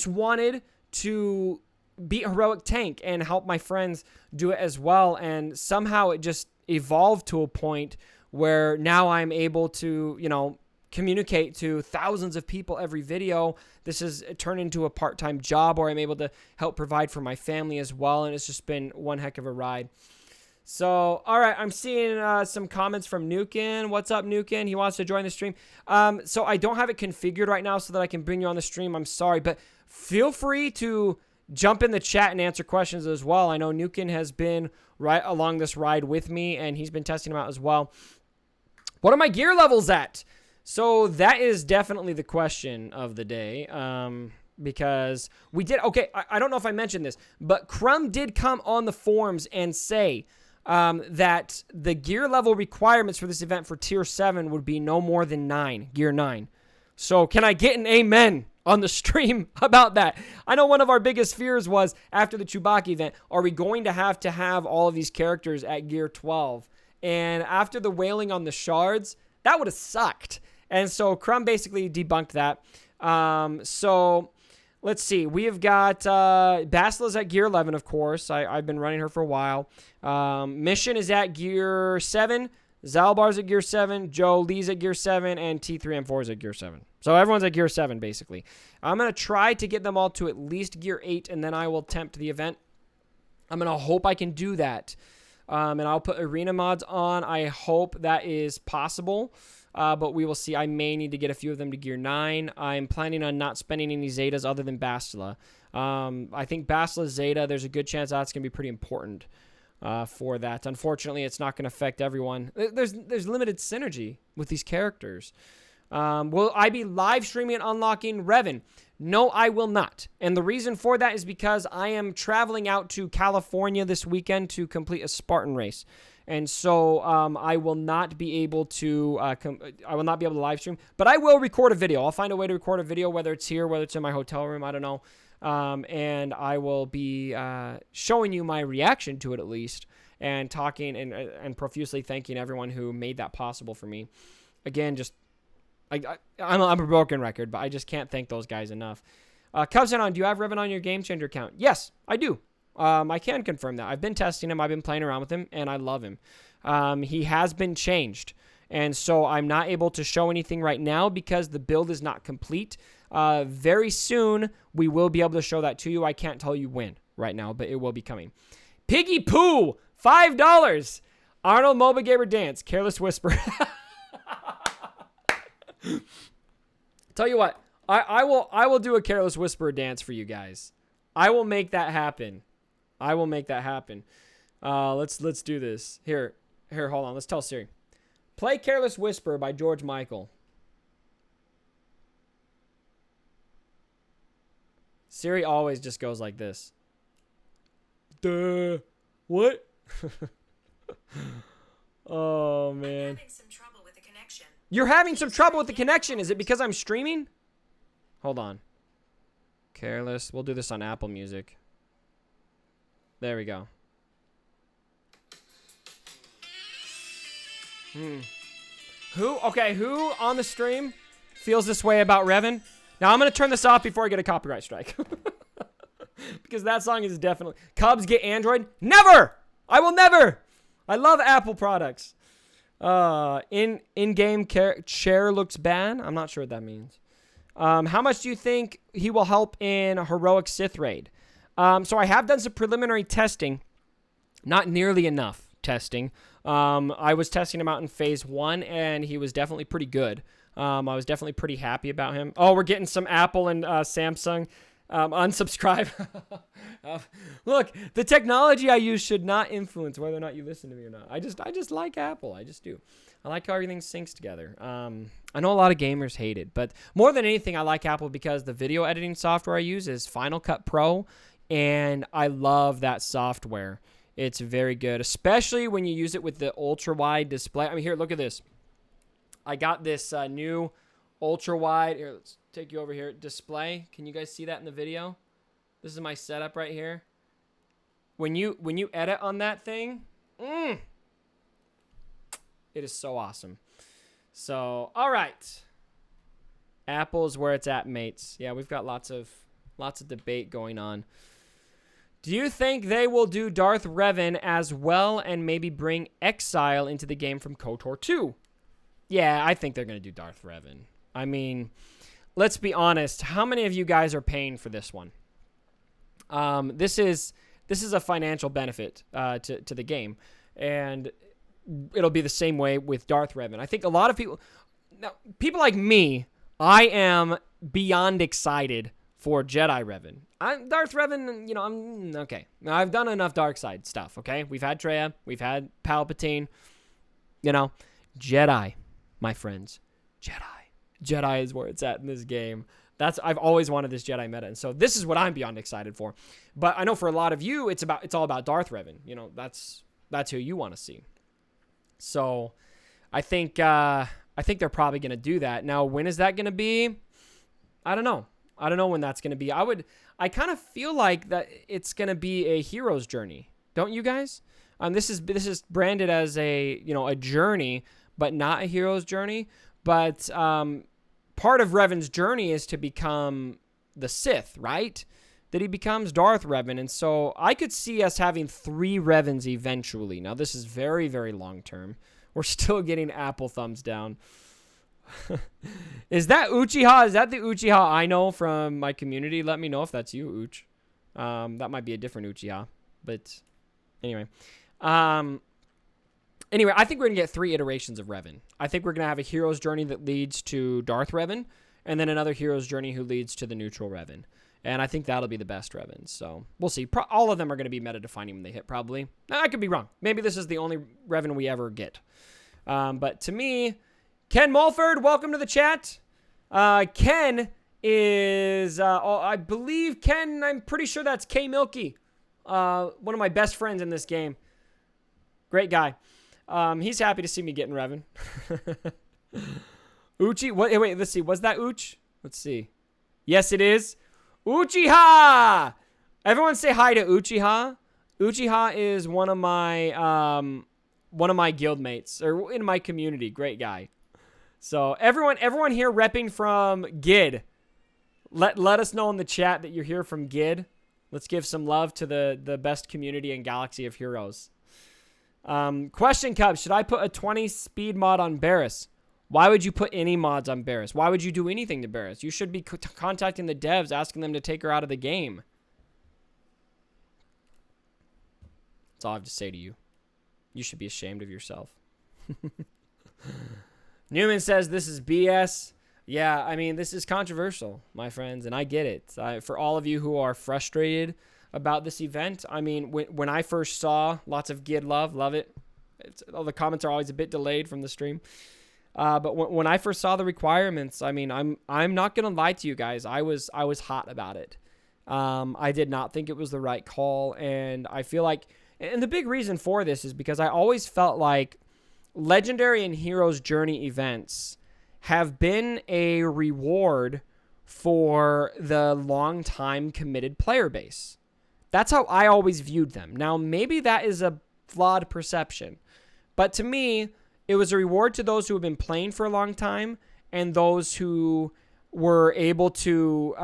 wanted to beat Heroic Tank and help my friends do it as well. And somehow it just evolved to a point where now I'm able to, communicate to thousands of people every video. This has turned into a part-time job where I'm able to help provide for my family as well, and it's just been one heck of a ride. So, all right, I'm seeing some comments from Nukin. What's up, Nukin? He wants to join the stream. So I don't have it configured right now so that I can bring you on the stream. I'm sorry, but feel free to jump in the chat and answer questions as well. I know Nukin has been right along this ride with me, and he's been testing them out as well. What are my gear levels at? So that is definitely the question of the day, because we did, okay, I don't know if I mentioned this, but Crumb did come on the forums and say that the gear level requirements for this event for Tier 7 would be no more than 9, Gear 9. So can I get an amen on the stream about that? I know one of our biggest fears was, after the Chewbacca event, are we going to have all of these characters at Gear 12? And after the wailing on the shards, that would have sucked. And so Crumb basically debunked that. So let's see. We have got Basila's at Gear 11, of course. I've been running her for a while. Mission is at Gear 7. Zalbar's at gear 7, Joe Lee's at gear 7, and T3M4 is at gear 7. So everyone's at gear 7, basically. I'm going to try to get them all to at least gear 8, and then I will tempt the event. I'm going to hope I can do that. And I'll put arena mods on. I hope that is possible. But we will see. I may need to get a few of them to gear 9. I'm planning on not spending any Zetas other than Bastila. I think Bastila Zeta, there's a good chance that's going to be pretty important for that. Unfortunately, it's not going to affect everyone. There's limited synergy with these characters. Will I be live streaming and unlocking Revan? No, I will not. And the reason for that is because I am traveling out to California this weekend to complete a Spartan race. And so I will not be able to live stream, but I will record a video. I'll find a way to record a video, whether it's here, whether it's in my hotel room, I don't know. And I will be showing you my reaction to it at least, and talking and profusely thanking everyone who made that possible for me. Again, just I'm a broken record, but I just can't thank those guys enough. Cousin on, do you have Revan on your Game Changer account? Yes, I do. I can confirm that. I've been testing him. I've been playing around with him, and I love him. He has been changed, and so I'm not able to show anything right now because the build is not complete. Very soon, we will be able to show that to you. I can't tell you when right now, but it will be coming. Piggy Poo, $5. Arnold Moba Gamer Dance, Careless Whisper. Tell you what, I will do a Careless Whisper dance for you guys. I will make that happen. Let's do this. Here, hold on. Let's tell Siri. Play Careless Whisper by George Michael. Siri always just goes like this. Duh. What? Oh, man. I'm having some trouble with the connection. You're having some trouble with the connection. Is it because I'm streaming? Hold on. Careless. We'll do this on Apple Music. There we go. Who on the stream feels this way about Revan? Now, I'm going to turn this off before I get a copyright strike. Because that song is definitely... Cubs get Android? Never! I will never! I love Apple products. In-game share looks bad. I'm not sure what that means. How much do you think he will help in a Heroic Sith raid? So I have done some preliminary testing. Not nearly enough testing. I was testing him out in phase 1, and he was definitely pretty good. I was definitely pretty happy about him. Oh, we're getting some Apple and Samsung. Unsubscribe. Look, the technology I use should not influence whether or not you listen to me or not. I just like Apple. I just do. I like how everything syncs together. I know a lot of gamers hate it, but more than anything, I like Apple because the video editing software I use is Final Cut Pro, and I love that software. It's very good, especially when you use it with the ultra-wide display. I mean, here, look at this. I got this new ultra-wide. Here, let's take you over here. Display. Can you guys see that in the video? This is my setup right here. When you edit on that thing, it is so awesome. So, all right. Apple's where it's at, mates. Yeah, we've got lots of debate going on. Do you think they will do Darth Revan as well and maybe bring Exile into the game from KOTOR 2? Yeah, I think they're going to do Darth Revan. I mean, let's be honest. How many of you guys are paying for this one? This is a financial benefit to the game, and it'll be the same way with Darth Revan. I think a lot of people like me, I am beyond excited for Jedi Revan. Darth Revan, I'm okay. Now, I've done enough dark side stuff, okay? We've had Traya, we've had Palpatine, Jedi, my friends, Jedi. Jedi is where it's at in this game. I've always wanted this Jedi meta, and so this is what I'm beyond excited for. But I know for a lot of you, it's all about Darth Revan. That's who you want to see. So I think they're probably going to do that. Now, when is that going to be? I don't know. I don't know when that's going to be. I kind of feel like that it's going to be a hero's journey. Don't you guys? This is branded as a journey, but not a hero's journey. But part of Revan's journey is to become the Sith, right? That he becomes Darth Revan. And so I could see us having 3 Revans eventually. Now, this is very, very long term. We're still getting apple thumbs down. Is that Uchiha? Is that the Uchiha I know from my community? Let me know if that's you, Uch. That might be a different Uchiha. But anyway. Anyway, I think we're going to get 3 iterations of Revan. I think we're going to have a hero's journey that leads to Darth Revan, and then another hero's journey who leads to the neutral Revan. And I think that'll be the best Revans. So we'll see. All of them are going to be meta-defining when they hit, probably. I could be wrong. Maybe this is the only Revan we ever get. But to me, Ken Mulford, welcome to the chat. Ken is, I believe Ken, I'm pretty sure that's K Milky. One of my best friends in this game. Great guy. He's happy to see me getting Revan. Uchi, what? Wait, let's see. Was that Uch? Let's see. Yes, it is. Uchiha! Everyone say hi to Uchiha. Uchiha is one of my guildmates, or in my community. Great guy. So everyone here repping from Gid. Let us know in the chat that you're here from Gid. Let's give some love to the best community in Galaxy of Heroes. Question, Cubs. Should I put a 20 speed mod on Barris? Why would you put any mods on Barris? Why would you do anything to Barris? You should be contacting the devs, asking them to take her out of the game. That's all I have to say to you. You should be ashamed of yourself. Newman says this is BS. Yeah, I mean, this is controversial, my friends, and I get it. For all of you who are frustrated about this event, I mean, when I first saw lots of Gid love it. All the comments are always a bit delayed from the stream. But when I first saw the requirements, I mean, I'm not gonna lie to you guys. I was hot about it. I did not think it was the right call, and I feel like, and the big reason for this is because I always felt like Legendary and Heroes Journey events have been a reward for the long time committed player base. That's how I always viewed them. Now, maybe that is a flawed perception, but to me, it was a reward to those who have been playing for a long time and those who were able to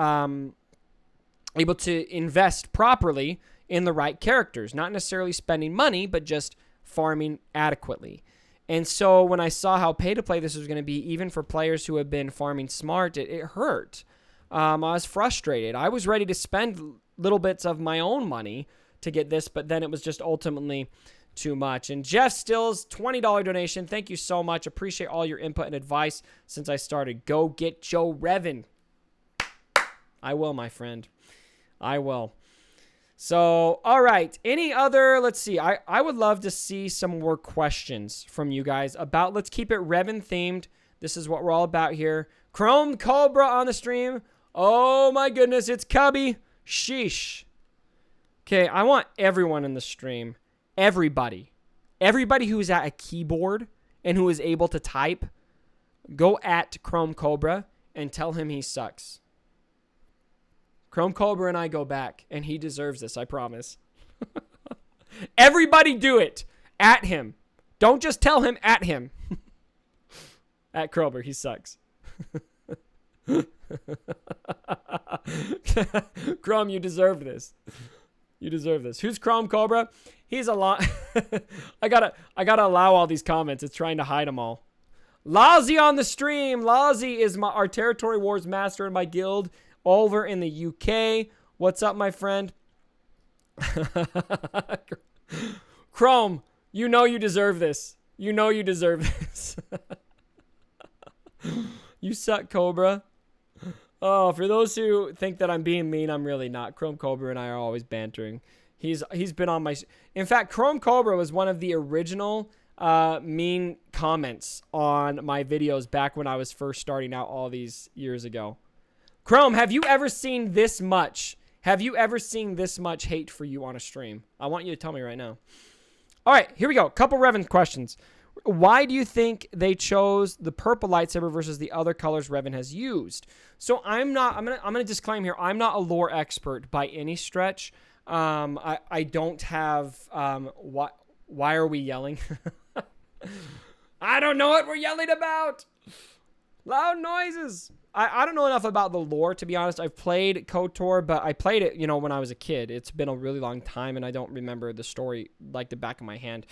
invest properly in the right characters, not necessarily spending money, but just farming adequately. And so when I saw how pay-to-play this was going to be, even for players who have been farming smart, it hurt. I was frustrated. I was ready to spend little bits of my own money to get this, but then it was just ultimately too much. And Jeff Stills, $20 donation. Thank you so much. Appreciate all your input and advice since I started. Go get Joe Revan. I will, my friend. I will. So, all right. Any other, let's see. I would love to see some more questions from you guys about, let's keep it Revan themed. This is what we're all about here. Chrome Cobra on the stream. Oh my goodness, it's Cubby. Sheesh. Okay, I want everyone in the stream. Everybody who is at a keyboard and who is able to type, go at Chrome Cobra and tell him he sucks. Chrome Cobra and I go back, and he deserves this, I promise. Everybody do it. At him. Don't just tell him, at him. At Cobra, he sucks. Chrome, you deserve this. You deserve this. Who's Chrome Cobra? He's a lot. I gotta allow all these comments. It's trying to hide them all. Lazi on the stream. Lazi is our Territory Wars master in my guild over in the UK. What's up, my friend? Chrome, you know you deserve this. You know you deserve this. You suck, Cobra. Oh, for those who think that I'm being mean, I'm really not. Chrome Cobra and I are always bantering. He's been on my... In fact, Chrome Cobra was one of the original mean comments on my videos back when I was first starting out all these years ago. Chrome, have you ever seen this much? Have you ever seen this much hate for you on a stream? I want you to tell me right now. All right, here we go. Couple Revan questions. Why do you think they chose the purple lightsaber versus the other colors Revan has used? So I'm gonna disclaim here. I'm not a lore expert by any stretch. I don't have why are we yelling? I don't know what we're yelling about. Loud noises. I don't know enough about the lore, to be honest. I've played KOTOR, but I played it, when I was a kid. It's been a really long time, and I don't remember the story like the back of my hand.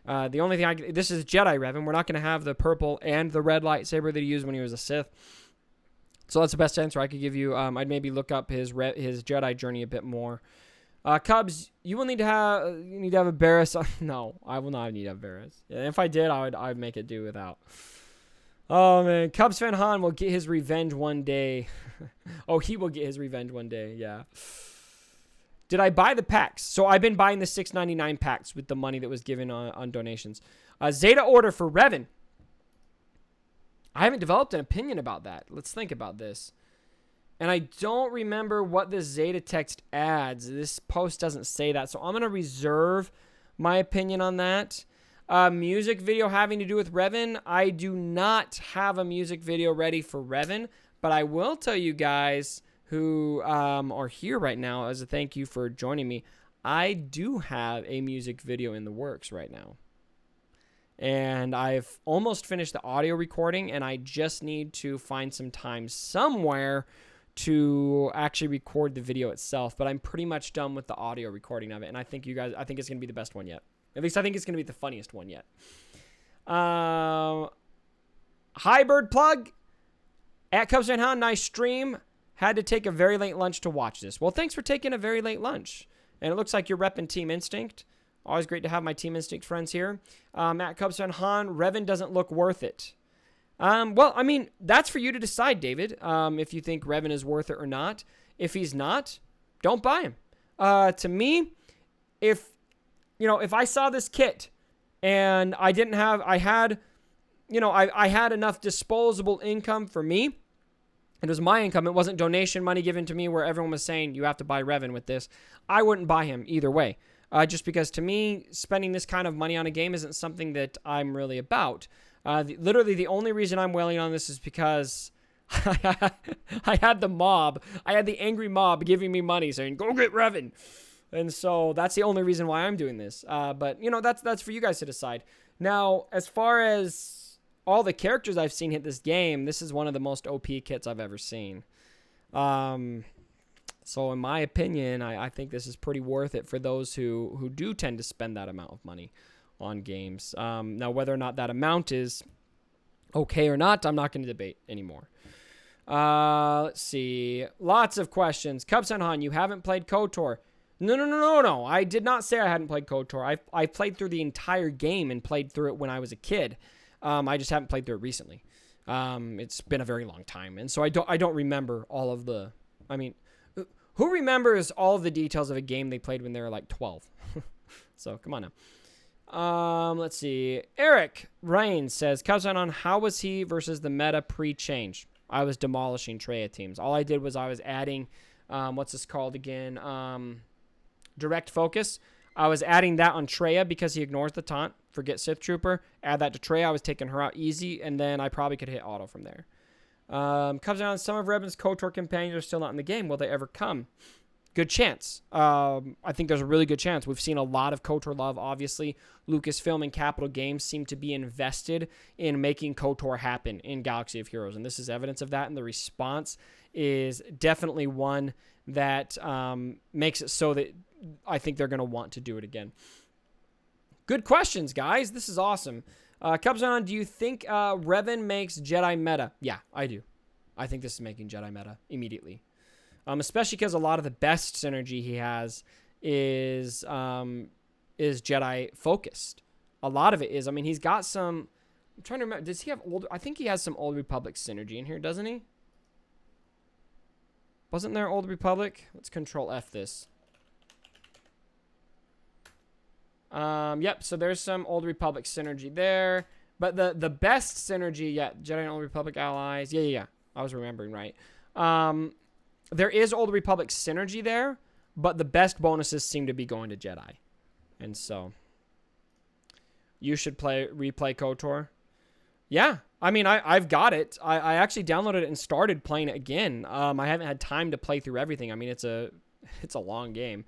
The only thing this is Jedi Revan. We're not going to have the purple and the red lightsaber that he used when he was a Sith. So that's the best answer I could give you. I'd maybe look up his Jedi journey a bit more. Cubs, you will need to have a Barris. No, I will not need to have Barris. Yeah, if I did, I would make it do without. Oh man, Cubs fan Han will get his revenge one day. Oh, he will get his revenge one day. Yeah. Did I buy the packs? So I've been buying the $6.99 packs with the money that was given on donations. Zeta order for Revan. I haven't developed an opinion about that. Let's think about this. And I don't remember what this Zeta text adds. This post doesn't say that. So I'm going to reserve my opinion on that. Music video having to do with Revan. I do not have a music video ready for Revan. But I will tell you guys who are here right now as a thank you for joining me. I do have a music video in the works right now. And I've almost finished the audio recording, and I just need to find some time somewhere to actually record the video itself. But I'm pretty much done with the audio recording of it, and I think it's going to be the best one yet. At least I think it's going to be the funniest one yet. Hi, Bird Plug. At Cubs Fan Hound, nice stream. Had to take a very late lunch to watch this. Well, thanks for taking a very late lunch. And it looks like you're repping Team Instinct. Always great to have my Team Instinct friends here. At Cubs Fan Han, Revan doesn't look worth it. Well, I mean, that's for you to decide, David, if you think Revan is worth it or not. If he's not, don't buy him. To me, if I saw this kit and I had enough disposable income for me. It was my income. It wasn't donation money given to me where everyone was saying you have to buy Revan with this. I wouldn't buy him either way. Just because to me, spending this kind of money on a game isn't something that I'm really about. Literally, the only reason I'm wailing on this is because I had the angry mob giving me money saying, go get Revan. And so that's the only reason why I'm doing this. But, that's for you guys to decide. Now, as far as all the characters I've seen hit this game, this is one of the most OP kits I've ever seen. So in my opinion, I think this is pretty worth it for those who do tend to spend that amount of money on games. Now, whether or not that amount is okay or not, I'm not going to debate anymore. Let's see. Lots of questions. Cubs and Han, you haven't played KOTOR. No. I did not say I hadn't played KOTOR. I played through the entire game and played through it when I was a kid. I just haven't played through it recently. It's been a very long time. And so I don't remember all of the... I mean, who remembers all of the details of a game they played when they were like 12? So, come on now. Let's see. Eric Rain says, Kazan, how was he versus the meta pre-change? I was demolishing Treya teams. All I did was I was adding, what's this called again? Direct focus. I was adding that on Treya because he ignores the taunt. Forget Sith Trooper. Add that to Treya. I was taking her out easy, and then I probably could hit auto from there. Comes down, some of Revan's KOTOR companions are still not in the game. Will they ever come? Good chance. I think there's a really good chance. We've seen a lot of KOTOR love, obviously. Lucasfilm and Capital Games seem to be invested in making KOTOR happen in Galaxy of Heroes, and this is evidence of that, and the response is definitely one that makes it so that I think they're going to want to do it again. Good questions, guys. This is awesome. Cubs on, do you think Revan makes Jedi meta? Yeah, I do. I think this is making Jedi meta immediately. Especially because a lot of the best synergy he has is Jedi focused. A lot of it is. I mean, he's got some... I'm trying to remember. Does he have old... I think he has some Old Republic synergy in here, doesn't he? Wasn't there Old Republic? Let's Control F this. Yep, so there's some Old Republic synergy there. But the best synergy, yeah, Jedi and Old Republic allies. Yeah. I was remembering right. There is Old Republic synergy there, but the best bonuses seem to be going to Jedi. And so you should replay KOTOR. Yeah, I mean, I've got it. I actually downloaded it and started playing it again. I haven't had time to play through everything. I mean, it's a long game.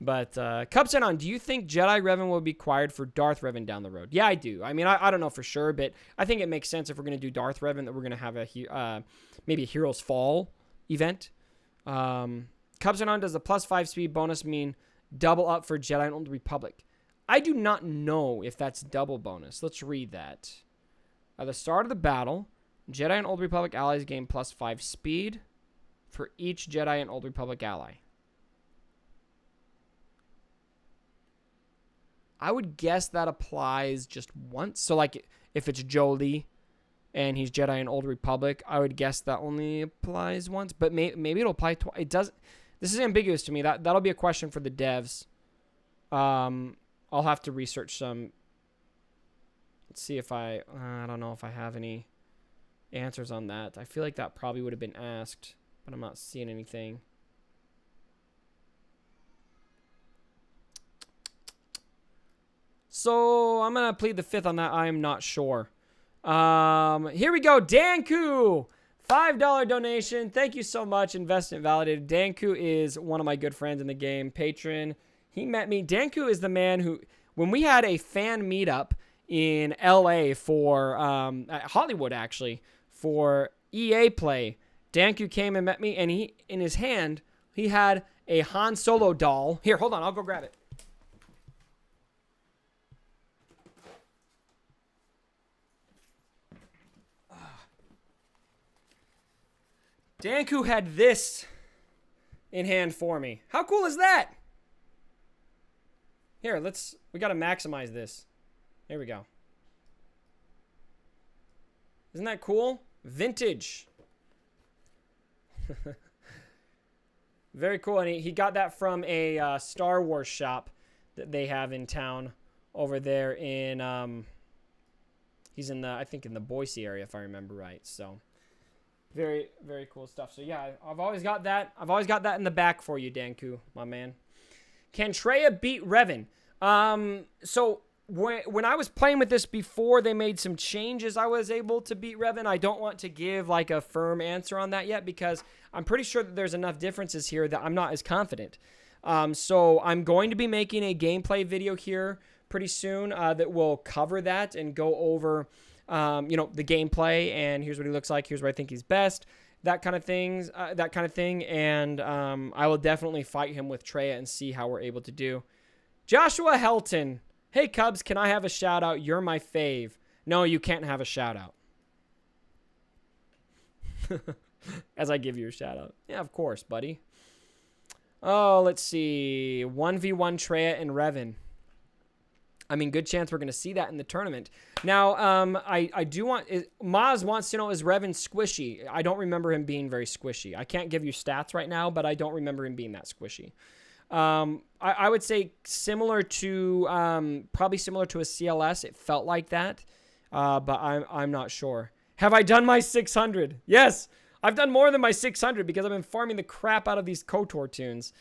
But Cubs on, do you think Jedi Revan will be acquired for Darth Revan down the road? Yeah, I do. I mean, I don't know for sure, but I think it makes sense if we're going to do Darth Revan that we're going to have maybe a Heroes Fall event. Cubs on, does the +5 speed bonus mean double up for Jedi and Old Republic? I do not know if that's double bonus. Let's read that. At the start of the battle, Jedi and Old Republic allies gain +5 speed for each Jedi and Old Republic ally. I would guess that applies just once. So, like, if it's Jolie and he's Jedi and Old Republic, I would guess that only applies once. But maybe it'll apply twice. It does. This is ambiguous to me. That'll be a question for the devs. I'll have to research some. Let's see if I don't know if I have any answers on that. I feel like that probably would have been asked, but I'm not seeing anything. So I'm going to plead the fifth on that. I'm not sure. Here we go. Danku, $5 donation. Thank you so much. Investment validated. Danku is one of my good friends in the game. Patron. He met me. Danku is the man who, when we had a fan meetup in LA for, at Hollywood actually, for EA Play, Danku came and met me, and he, in his hand, he had a Han Solo doll. Here, hold on. I'll go grab it. Danku had this in hand for me. How cool is that? Here, we got to maximize this. There we go. Isn't that cool? Vintage. Very cool. And he got that from a Star Wars shop that they have in town over there in, he's in the, I think in the Boise area, if I remember right. So very, very cool stuff. So yeah, I've always got that. I've always got that in the back for you, Danku, my man. Can Traya beat Revan? So when I was playing with this before they made some changes, I was able to beat Revan. I don't want to give like a firm answer on that yet because I'm pretty sure that there's enough differences here that I'm not as confident. So I'm going to be making a gameplay video here pretty soon that will cover that and go over, the gameplay and here's what he looks like. Here's where I think he's best. That kind of thing. And I will definitely fight him with Traya and see how we're able to do. Joshua Helton. Hey, Cubs, can I have a shout out? You're my fave. No, you can't have a shout out. As I give you a shout out. Yeah, of course, buddy. Oh, let's see. 1v1 Traya and Revan. I mean, good chance we're going to see that in the tournament. Now, I do want... Maz wants to know, is Revan squishy? I don't remember him being very squishy. I can't give you stats right now, but I don't remember him being that squishy. I would say similar to... probably similar to a CLS. It felt like that, but I'm not sure. Have I done my 600? Yes! I've done more than my 600 because I've been farming the crap out of these KOTOR tunes.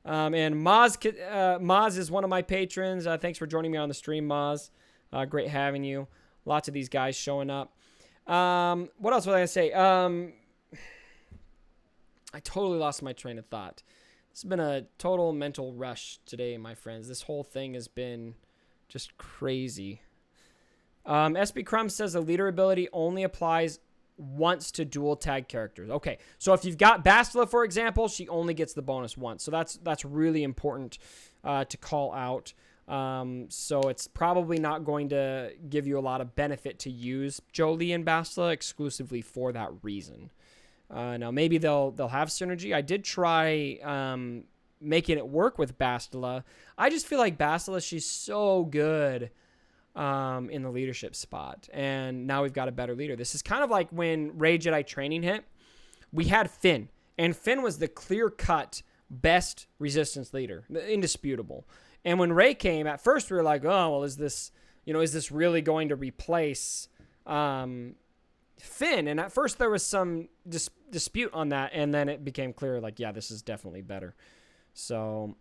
And Maz is one of my patrons. Thanks for joining me on the stream, Maz. Great having you. Lots of these guys showing up. What else was I going to say? I totally lost my train of thought. It's been a total mental rush today, my friends. This whole thing has been just crazy. SB Crumb says the leader ability only applies once to dual tag characters. Okay, so if you've got Bastila, for example, she only gets the bonus once. So that's really important to call out. So it's probably not going to give you a lot of benefit to use Jolie and Bastila exclusively for that reason. Now maybe they'll have synergy. I did try making it work with Bastila. I just feel like Bastila, she's so good in the leadership spot, and now we've got a better leader. This is kind of like when Rey Jedi Training hit. We had Finn, and Finn was the clear-cut best resistance leader, indisputable. And when Rey came, at first we were like, oh, well, is this really going to replace Finn? And at first there was some dispute on that, and then it became clear, like, yeah, this is definitely better. So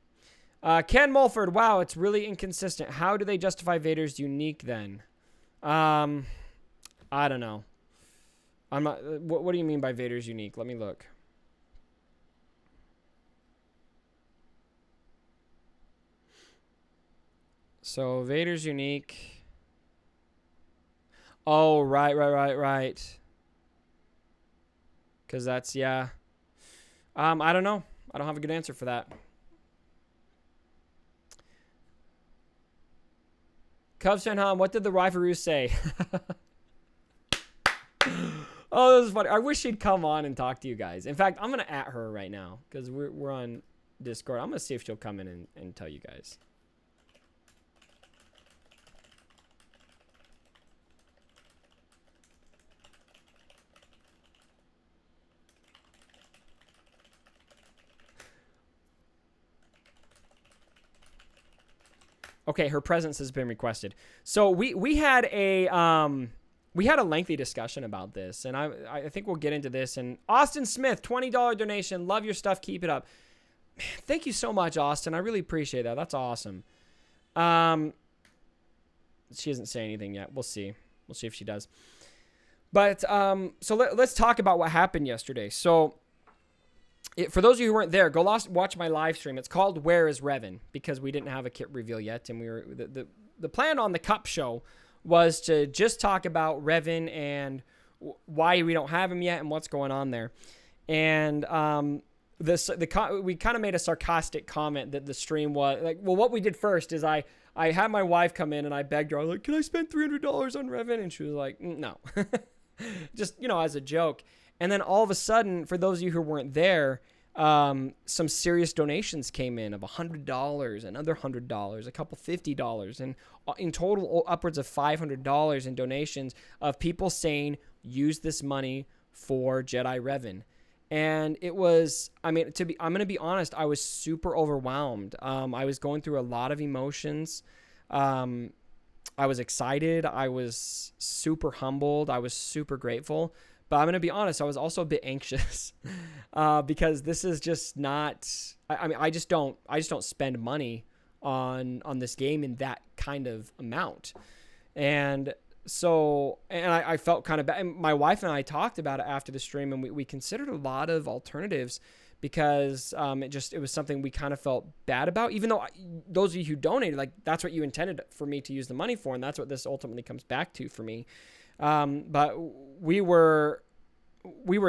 Ken Mulford, wow, it's really inconsistent. How do they justify Vader's unique then? I don't know. I'm not. What do you mean by Vader's unique? Let me look. So Vader's unique. Oh, right. Because that's, yeah. I don't know. I don't have a good answer for that. Cubs fan Han, what did the Rivalroo say? Oh, this is funny. I wish she'd come on and talk to you guys. In fact, I'm going to at her right now because we're on Discord. I'm going to see if she'll come in and tell you guys. Okay, her presence has been requested. So we had a lengthy discussion about this, and I think we'll get into this. And Austin Smith, $20 donation. Love your stuff. Keep it up. Man, thank you so much, Austin. I really appreciate that. That's awesome. She doesn't say anything yet. We'll see. We'll see if she does. But so let's talk about what happened yesterday. So for those of you who weren't there, go watch my live stream. It's called Where is Revan? Because we didn't have a kit reveal yet, and we were the plan on the Cup show was to just talk about Revan and why we don't have him yet and what's going on there. And we kind of made a sarcastic comment that the stream was like, well, what we did first is I had my wife come in and I begged her, I was like, can I spend $300 on Revan? And she was like, no, just, as a joke. And then all of a sudden, for those of you who weren't there, some serious donations came in of $100, another $100, a couple $50, and in total upwards of $500 in donations of people saying, use this money for Jedi Revan. And it was, I'm going to be honest, I was super overwhelmed. I was going through a lot of emotions. I was excited. I was super humbled. I was super grateful. But I'm going to be honest, I was also a bit anxious because this is just not, I just don't spend money on this game in that kind of amount. And so, I felt kind of bad. And my wife and I talked about it after the stream, and we considered a lot of alternatives because it was something we kind of felt bad about, even though those of you who donated, like, that's what you intended for me to use the money for. And that's what this ultimately comes back to for me. But we were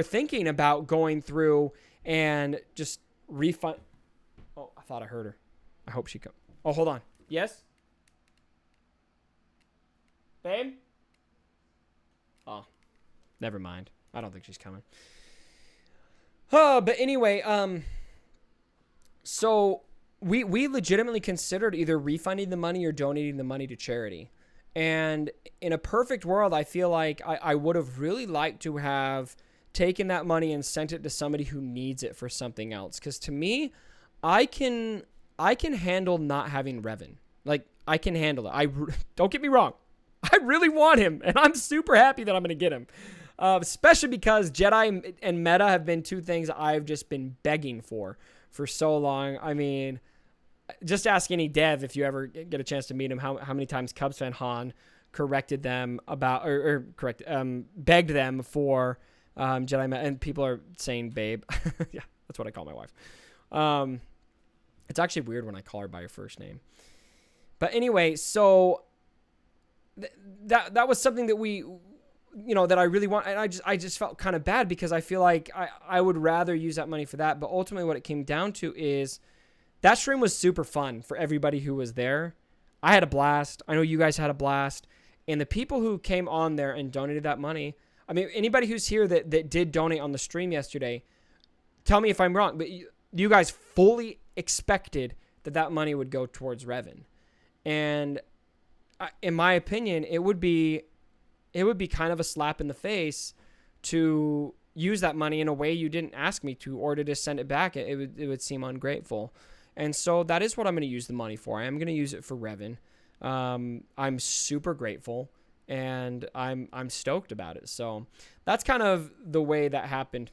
thinking about going through and just refund. Oh, I thought I heard her. I hope she comes. Oh, hold on. Yes? Babe? Oh, never mind. I don't think she's coming. Oh, but anyway, so we legitimately considered either refunding the money or donating the money to charity. And in a perfect world, I feel like I would have really liked to have taken that money and sent it to somebody who needs it for something else. Because to me, I can handle not having Revan. Like, I can handle it. Don't get me wrong. I really want him, and I'm super happy that I'm going to get him. Especially because Jedi and meta have been two things I've just been begging for so long. I mean, just ask any dev if you ever get a chance to meet him how many times Cubs fan Han corrected them about begged them for Jedi meta, and people are saying babe. Yeah, that's what I call my wife. It's actually weird when I call her by her first name. But anyway, so that was something that we, that I really want. And I just felt kind of bad because I feel like I would rather use that money for that. But ultimately what it came down to is that stream was super fun for everybody who was there. I had a blast. I know you guys had a blast. And the people who came on there and donated that money, I mean, anybody who's here that did donate on the stream yesterday, tell me if I'm wrong, but you guys fully expected that money would go towards Revan. And in my opinion, it would be kind of a slap in the face to use that money in a way you didn't ask me to, or to just send it back. It would seem ungrateful. And so that is what I'm going to use the money for. I am going to use it for Revan. I'm super grateful, and I'm stoked about it. So that's kind of the way that happened.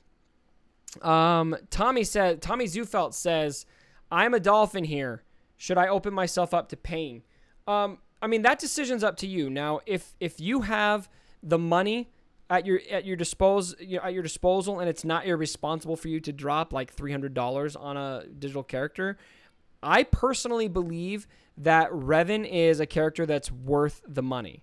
Tommy Zufelt says, I'm a dolphin here. Should I open myself up to pain? I mean, that decision's up to you. Now, if you have the money at your disposal, and it's not irresponsible for you to drop like $300 on a digital character, I personally believe that Revan is a character that's worth the money,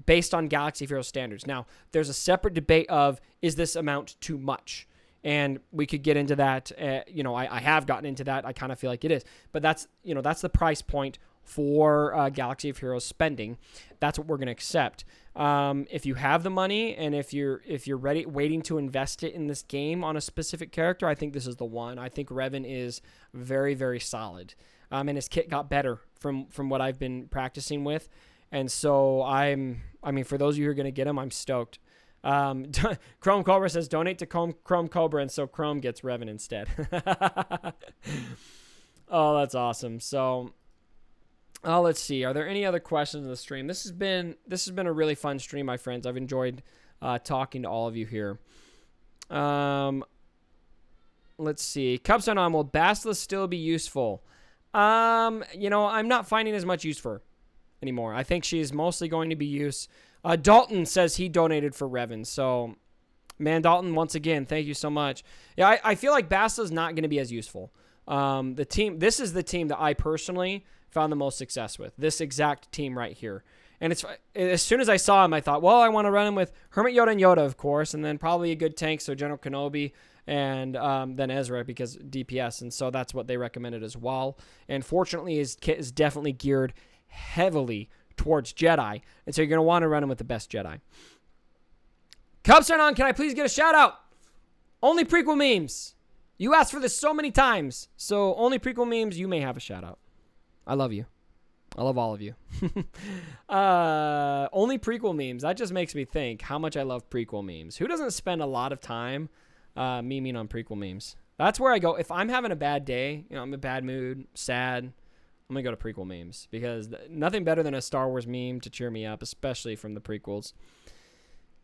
based on Galaxy of Heroes standards. Now, there's a separate debate of, is this amount too much? And we could get into that. I have gotten into that. I kind of feel like it is, but that's the price point for Galaxy of Heroes spending. That's what we're going to accept. If you have the money and if you're ready, waiting to invest it in this game on a specific character, I think this is the one. I think Revan is very, very solid. And his kit got better from what I've been practicing with. And so I mean, for those of you who are going to get him, I'm stoked. Chrome Cobra says, donate to Chrome Cobra, and so Chrome gets Revan instead. Oh, that's awesome. So, let's see. Are there any other questions in the stream? This has been a really fun stream, my friends. I've enjoyed talking to all of you here. Let's see. Cups on. Will Basilisk still be useful? I'm not finding as much use for her anymore. I think she's mostly going to be used. Dalton says he donated for Revan. So, man, Dalton, once again, thank you so much. Yeah, I feel like Basilisk is not going to be as useful. This is the team that I personally found the most success with. This exact team right here. And it's as soon as I saw him, I thought, well, I want to run him with Hermit Yoda and Yoda, of course, and then probably a good tank, so General Kenobi, and then Ezra because DPS, and so that's what they recommended as well. And fortunately, his kit is definitely geared heavily towards Jedi, and so you're going to want to run him with the best Jedi. Cubs on, can I please get a shout out? Only prequel memes. You asked for this so many times, so only prequel memes, you may have a shout out. I love you. I love all of you. Only prequel memes. That just makes me think how much I love prequel memes. Who doesn't spend a lot of time memeing on prequel memes? That's where I go. If I'm having a bad day, I'm in a bad mood, sad, I'm going to go to prequel memes because nothing better than a Star Wars meme to cheer me up, especially from the prequels.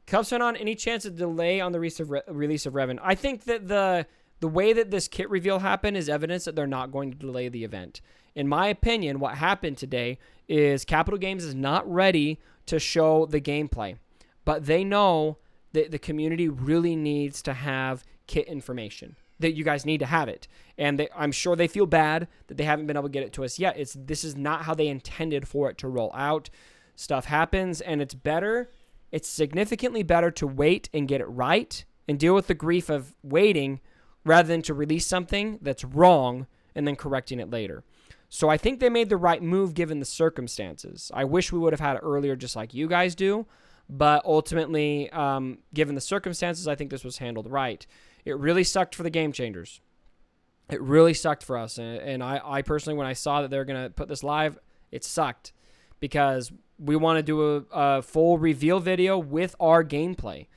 Cubs on, any chance of delay on the release of Revan? I think that the way that this kit reveal happened is evidence that they're not going to delay the event. In my opinion, what happened today is Capital Games is not ready to show the gameplay, but they know that the community really needs to have kit information, that you guys need to have it. And I'm sure they feel bad that they haven't been able to get it to us yet. This is not how they intended for it to roll out. Stuff happens, and it's significantly better to wait and get it right and deal with the grief of waiting rather than to release something that's wrong and then correcting it later. So I think they made the right move given the circumstances. I wish we would have had it earlier just like you guys do, but ultimately, given the circumstances, I think this was handled right. It really sucked for the Game Changers. It really sucked for us. And I personally, when I saw that they were going to put this live, it sucked because we want to do a full reveal video with our gameplay.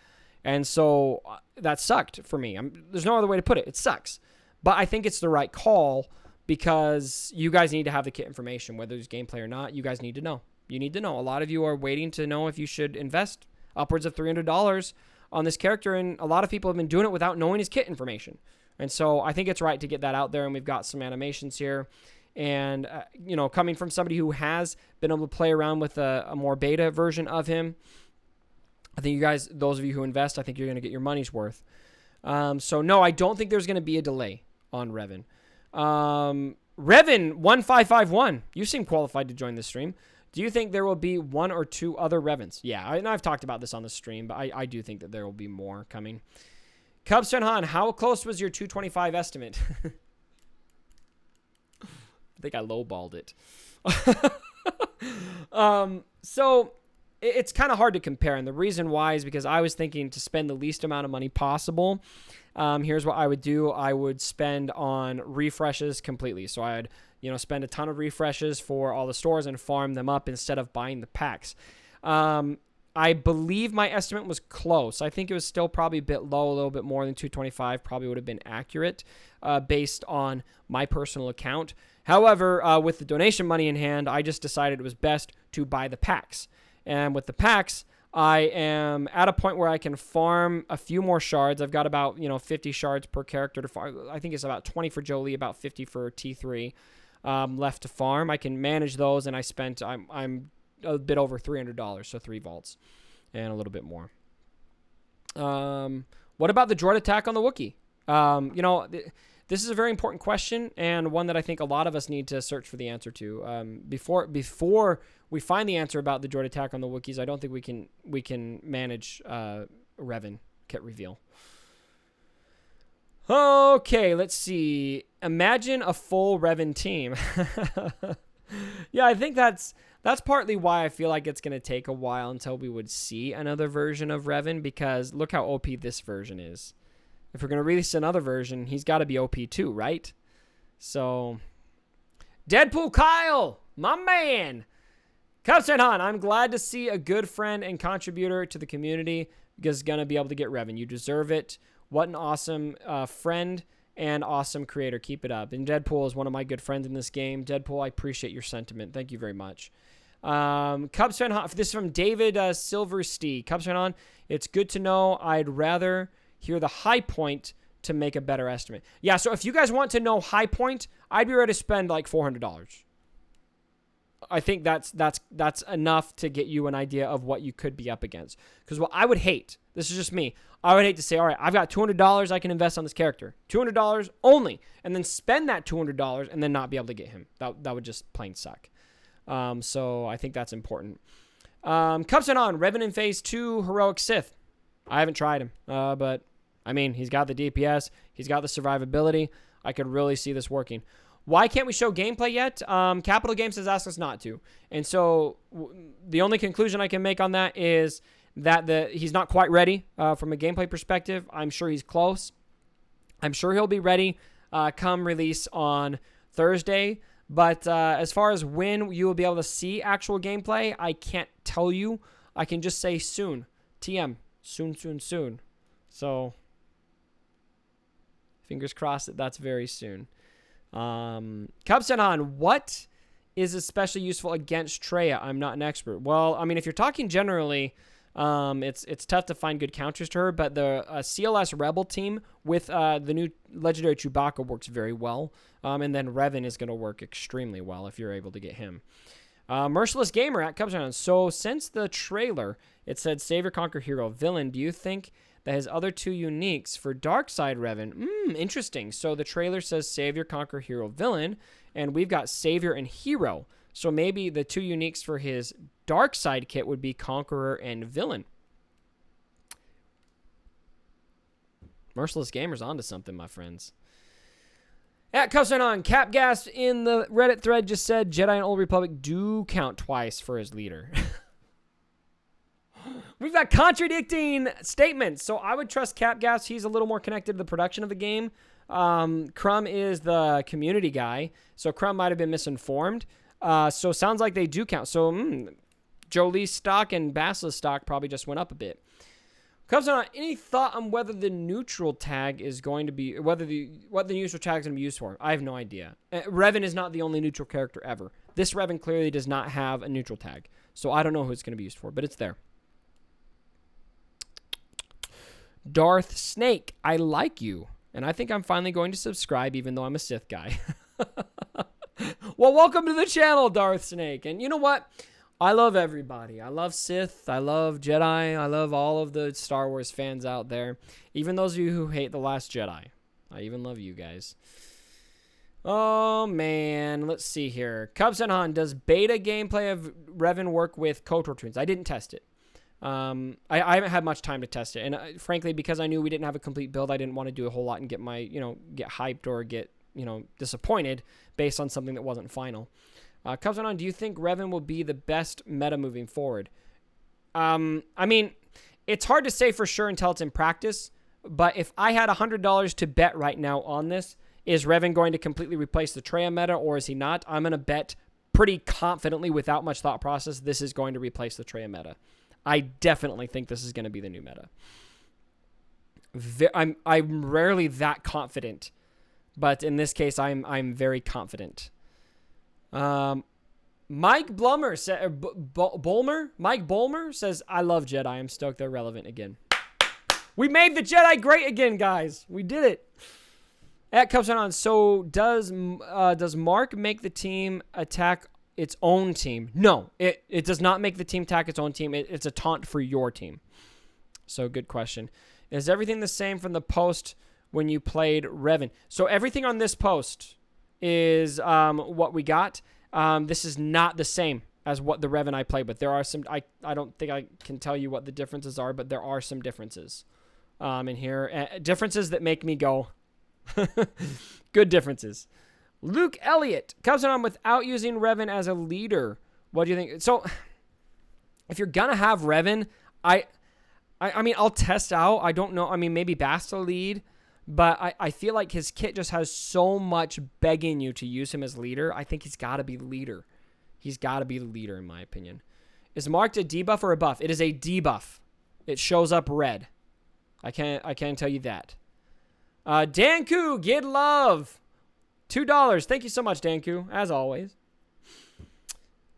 And so that sucked for me. There's no other way to put it. It sucks. But I think it's the right call because you guys need to have the kit information, whether there's gameplay or not. You guys need to know. You need to know. A lot of you are waiting to know if you should invest upwards of $300 on this character, and a lot of people have been doing it without knowing his kit information. And so I think it's right to get that out there, and we've got some animations here. And, coming from somebody who has been able to play around with a more beta version of him, I think you guys, those of you who invest, I think you're going to get your money's worth. So, no, I don't think there's going to be a delay on Revan. Revan1551, you seem qualified to join this stream. Do you think there will be one or two other Revans? Yeah, I've talked about this on the stream, but I do think that there will be more coming. Cubs Han, how close was your 225 estimate? I think I lowballed it. So it's kind of hard to compare, and the reason why is because I was thinking to spend the least amount of money possible. Here's what I would do. I would spend on refreshes completely. So I'd spend a ton of refreshes for all the stores and farm them up instead of buying the packs. I believe my estimate was close. I think it was still probably a bit low, a little bit more than 225 probably would have been accurate based on my personal account. However, with the donation money in hand, I just decided it was best to buy the packs. And with the packs, I am at a point where I can farm a few more shards. I've got about 50 shards per character to farm. I think it's about 20 for Jolie, about 50 for T3 left to farm. I can manage those, and I'm a bit over $300, so 3 vaults and a little bit more. What about the droid attack on the Wookiee? This is a very important question, and one that I think a lot of us need to search for the answer to. Before we find the answer about the droid attack on the Wookiees, I don't think we can manage Revan kit reveal. Okay, let's see. Imagine a full Revan team. Yeah, I think that's partly why I feel like it's going to take a while until we would see another version of Revan, because look how OP this version is. If we're going to release another version, he's got to be OP too, right? So, Deadpool Kyle, my man. Cubsen Han, I'm glad to see a good friend and contributor to the community because going to be able to get Revan. You deserve it. What an awesome friend and awesome creator. Keep it up. And Deadpool is one of my good friends in this game. Deadpool, I appreciate your sentiment. Thank you very much. Cubs fan on, this is from David Silverstein. Cubs fan on, it's good to know. I'd rather hear the high point to make a better estimate. Yeah, so if you guys want to know high point, I'd be ready to spend like $400. I think that's enough to get you an idea of what you could be up against. Because what I would hate, this is just me, I would hate to say, all right, I've got $200 I can invest on this character. $200 only. And then spend that $200 and then not be able to get him. That would just plain suck. So I think that's important. Cubs on Revan in Phase 2 Heroic Sith. I haven't tried him. But, I mean, he's got the DPS. He's got the survivability. I could really see this working. Why can't we show gameplay yet? Capital Games has asked us not to. And so the only conclusion I can make on that is that he's not quite ready from a gameplay perspective. I'm sure he's close. I'm sure he'll be ready come release on Thursday. But as far as when you will be able to see actual gameplay, I can't tell you. I can just say soon. TM. Soon, soon, soon. So, fingers crossed that that's very soon. Cubsenhan, what is especially useful against Traya? I'm not an expert. Well, I mean, if you're talking generally, it's tough to find good counters to her, but the CLS Rebel team with the new Legendary Chewbacca works very well. And then Revan is going to work extremely well if you're able to get him. Merciless Gamer at Cubsenhan. So since the trailer, it said Savior, Conquer, Hero, Villain, do you think that his other two uniques for Darkside Revan? Interesting. So the trailer says Savior, Conquer, Hero, Villain, and we've got Savior and Hero. So maybe the two uniques for his Darkside kit would be Conqueror and Villain. Merciless Gamer's onto something, my friends. At Cubsen on, Capgas in the Reddit thread just said Jedi and Old Republic do count twice for his leader. We've got contradicting statements. So I would trust Capgas. He's a little more connected to the production of the game. Crumb is the community guy. So Crumb might have been misinformed. So sounds like they do count. So Jolie's stock and Basilisk's stock probably just went up a bit. Comes on, any thought on whether the neutral tag is going to be, what the neutral tag is going to be used for? I have no idea. Revan is not the only neutral character ever. This Revan clearly does not have a neutral tag. So I don't know who it's going to be used for, but it's there. Darth Snake, I like you. And I think I'm finally going to subscribe even though I'm a Sith guy. Well, welcome to the channel, Darth Snake. And you know what? I love everybody. I love Sith. I love Jedi. I love all of the Star Wars fans out there. Even those of you who hate The Last Jedi. I even love you guys. Oh, man. Let's see here. Cubs and Han, does beta gameplay of Revan work with KOTOR twins? I didn't test it. I haven't had much time to test it. And frankly, because I knew we didn't have a complete build, I didn't want to do a whole lot and get get hyped or get, disappointed based on something that wasn't final. Cubs on, do you think Revan will be the best meta moving forward? I mean, it's hard to say for sure until it's in practice, but if I had $100 to bet right now on this, is Revan going to completely replace the Traya meta or is he not? I'm going to bet pretty confidently without much thought process this is going to replace the Traya meta. I definitely think this is going to be the new meta. I'm rarely that confident, but in this case, I'm very confident. Mike Blummer said, Mike Bolmer says, I love Jedi. I'm stoked they're relevant again. We made the Jedi great again, guys. We did it. At Cubs on. So does Mark make the team attack its own team? No, it does not make the team attack its own team. It's a taunt for your team. So good question. Is everything the same from the post when you played Revan? So everything on this post is what we got. This is not the same as what the Revan I played with. There are some, I don't think I can tell you what the differences are, but there are some differences in here. Differences that make me go, good differences. Luke Elliott comes on without using Revan as a leader. What do you think? So, if you're gonna have Revan, I mean, I'll test out. I don't know. I mean, maybe Basta lead, but I feel like his kit just has so much begging you to use him as leader. I think he's got to be the leader. He's got to be the leader, in my opinion. Is marked a debuff or a buff? It is a debuff. It shows up red. I can't tell you that. Danku, get love. $2. Thank you so much, Danku, as always.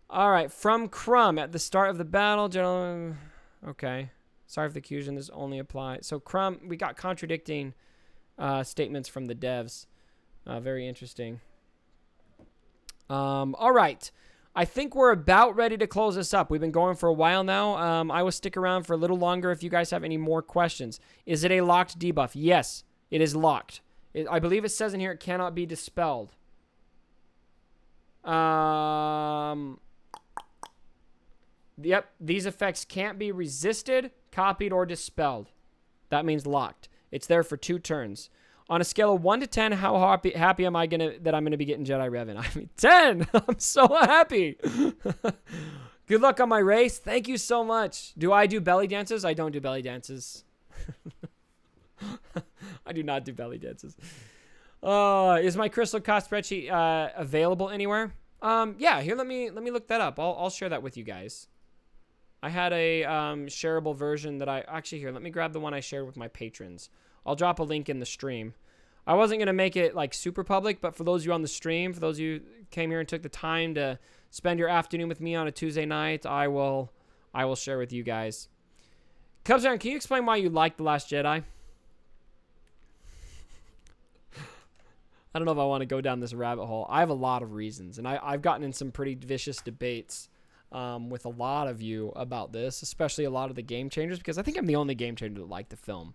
All right, from Crumb at the start of the battle, gentlemen. Okay. Sorry if the confusion this only applies. So Crumb, we got contradicting statements from the devs. Very interesting. All right. I think we're about ready to close this up. We've been going for a while now. I will stick around for a little longer if you guys have any more questions. Is it a locked debuff? Yes, it is locked. I believe it says in here it cannot be dispelled. Yep, these effects can't be resisted, copied, or dispelled. That means locked. It's there for 2 turns. On a scale of 1 to 10, how happy am I that I'm gonna be getting Jedi Revan? I mean, 10. I'm so happy. Good luck on my race. Thank you so much. Do I do belly dances? I don't do belly dances. I do not do belly dances. Is my crystal cost spreadsheet available anywhere? Yeah. Here, let me look that up. I'll share that with you guys. I had a shareable version that here. Let me grab the one I shared with my patrons. I'll drop a link in the stream. I wasn't going to make it like super public, but for those of you on the stream, for those of you who came here and took the time to spend your afternoon with me on a Tuesday night, I will share with you guys. Cubs, can you explain why you like The Last Jedi? I don't know if I want to go down this rabbit hole. I have a lot of reasons, and I've gotten in some pretty vicious debates with a lot of you about this, especially a lot of the game changers, because I think I'm the only game changer that liked the film.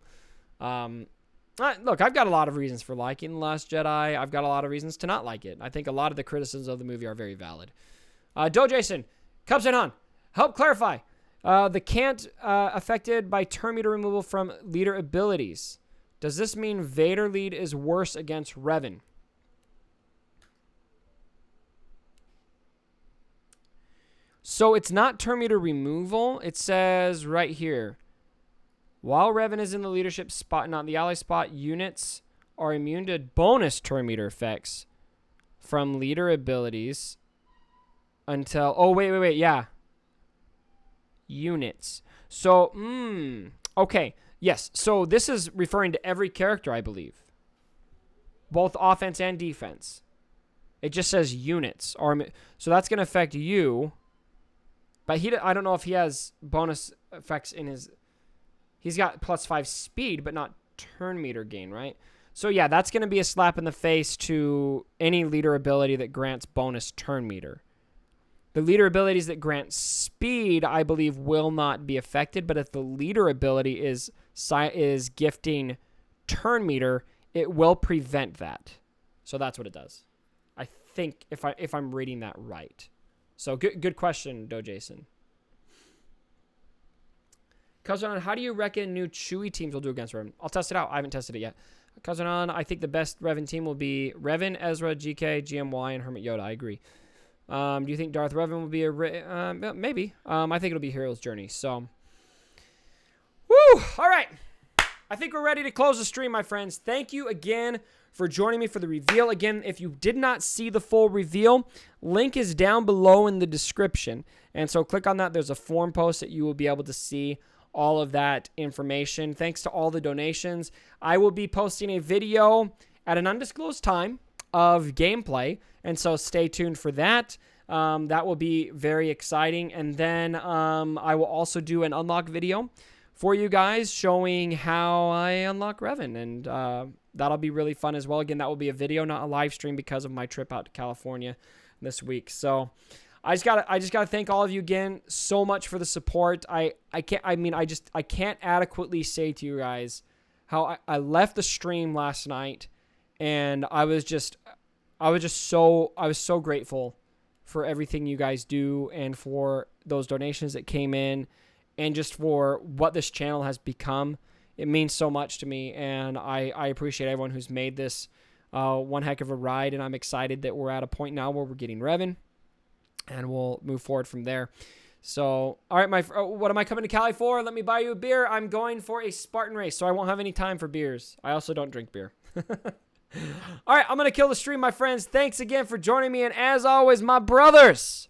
Look, I've got a lot of reasons for liking The Last Jedi. I've got a lot of reasons to not like it. I think a lot of the criticisms of the movie are very valid. Jason, Cubs and Han, help clarify. The can't affected by turn meter removal from leader abilities. Does this mean Vader lead is worse against Revan? So it's not turn meter removal. It says right here, while Revan is in the leadership spot, not the ally spot, units are immune to bonus turn meter effects from leader abilities until... Oh, wait. Yeah. Units. So, okay. Yes. So this is referring to every character, I believe. Both offense and defense. It just says units. So that's going to affect you. But I don't know if he has bonus effects in his... He's got +5 speed, but not turn meter gain, right? So yeah, that's going to be a slap in the face to any leader ability that grants bonus turn meter. The leader abilities that grant speed, I believe, will not be affected. But if the leader ability is gifting turn meter, it will prevent that. So that's what it does. I think if I'm reading that right. So good question, Jason. Cousin, how do you reckon new Chewie teams will do against Revan? I'll test it out. I haven't tested it yet. Cousin, I think the best Revan team will be Revan, Ezra, GK, GMY, and Hermit Yoda. I agree. Do you think Darth Revan will be maybe. I think it'll be Hero's Journey. So, woo! All right. I think we're ready to close the stream, my friends. Thank you again for joining me for the reveal. Again, if you did not see the full reveal, link is down below in the description. And so click on that. There's a form post that you will be able to see all of that information. Thanks to all the donations. I will be posting a video at an undisclosed time of gameplay, and so stay tuned for that. That will be very exciting. And then I will also do an unlock video for you guys showing how I unlock Revan, and that'll be really fun as well. Again, that will be a video, not a live stream, because of my trip out to California this week. So I just gotta thank all of you again so much for the support. I can't adequately say to you guys how I left the stream last night, and I was so grateful for everything you guys do, and for those donations that came in, and just for what this channel has become. It means so much to me, and I appreciate everyone who's made this one heck of a ride, and I'm excited that we're at a point now where we're getting Revan, and we'll move forward from there. So, all right, what am I coming to Cali for? Let me buy you a beer. I'm going for a Spartan race, so I won't have any time for beers. I also don't drink beer. All right, I'm going to kill the stream, my friends. Thanks again for joining me, and as always, my brothers,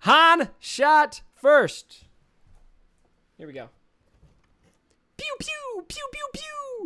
Han shot first. Here we go. Pew, pew, pew, pew, pew.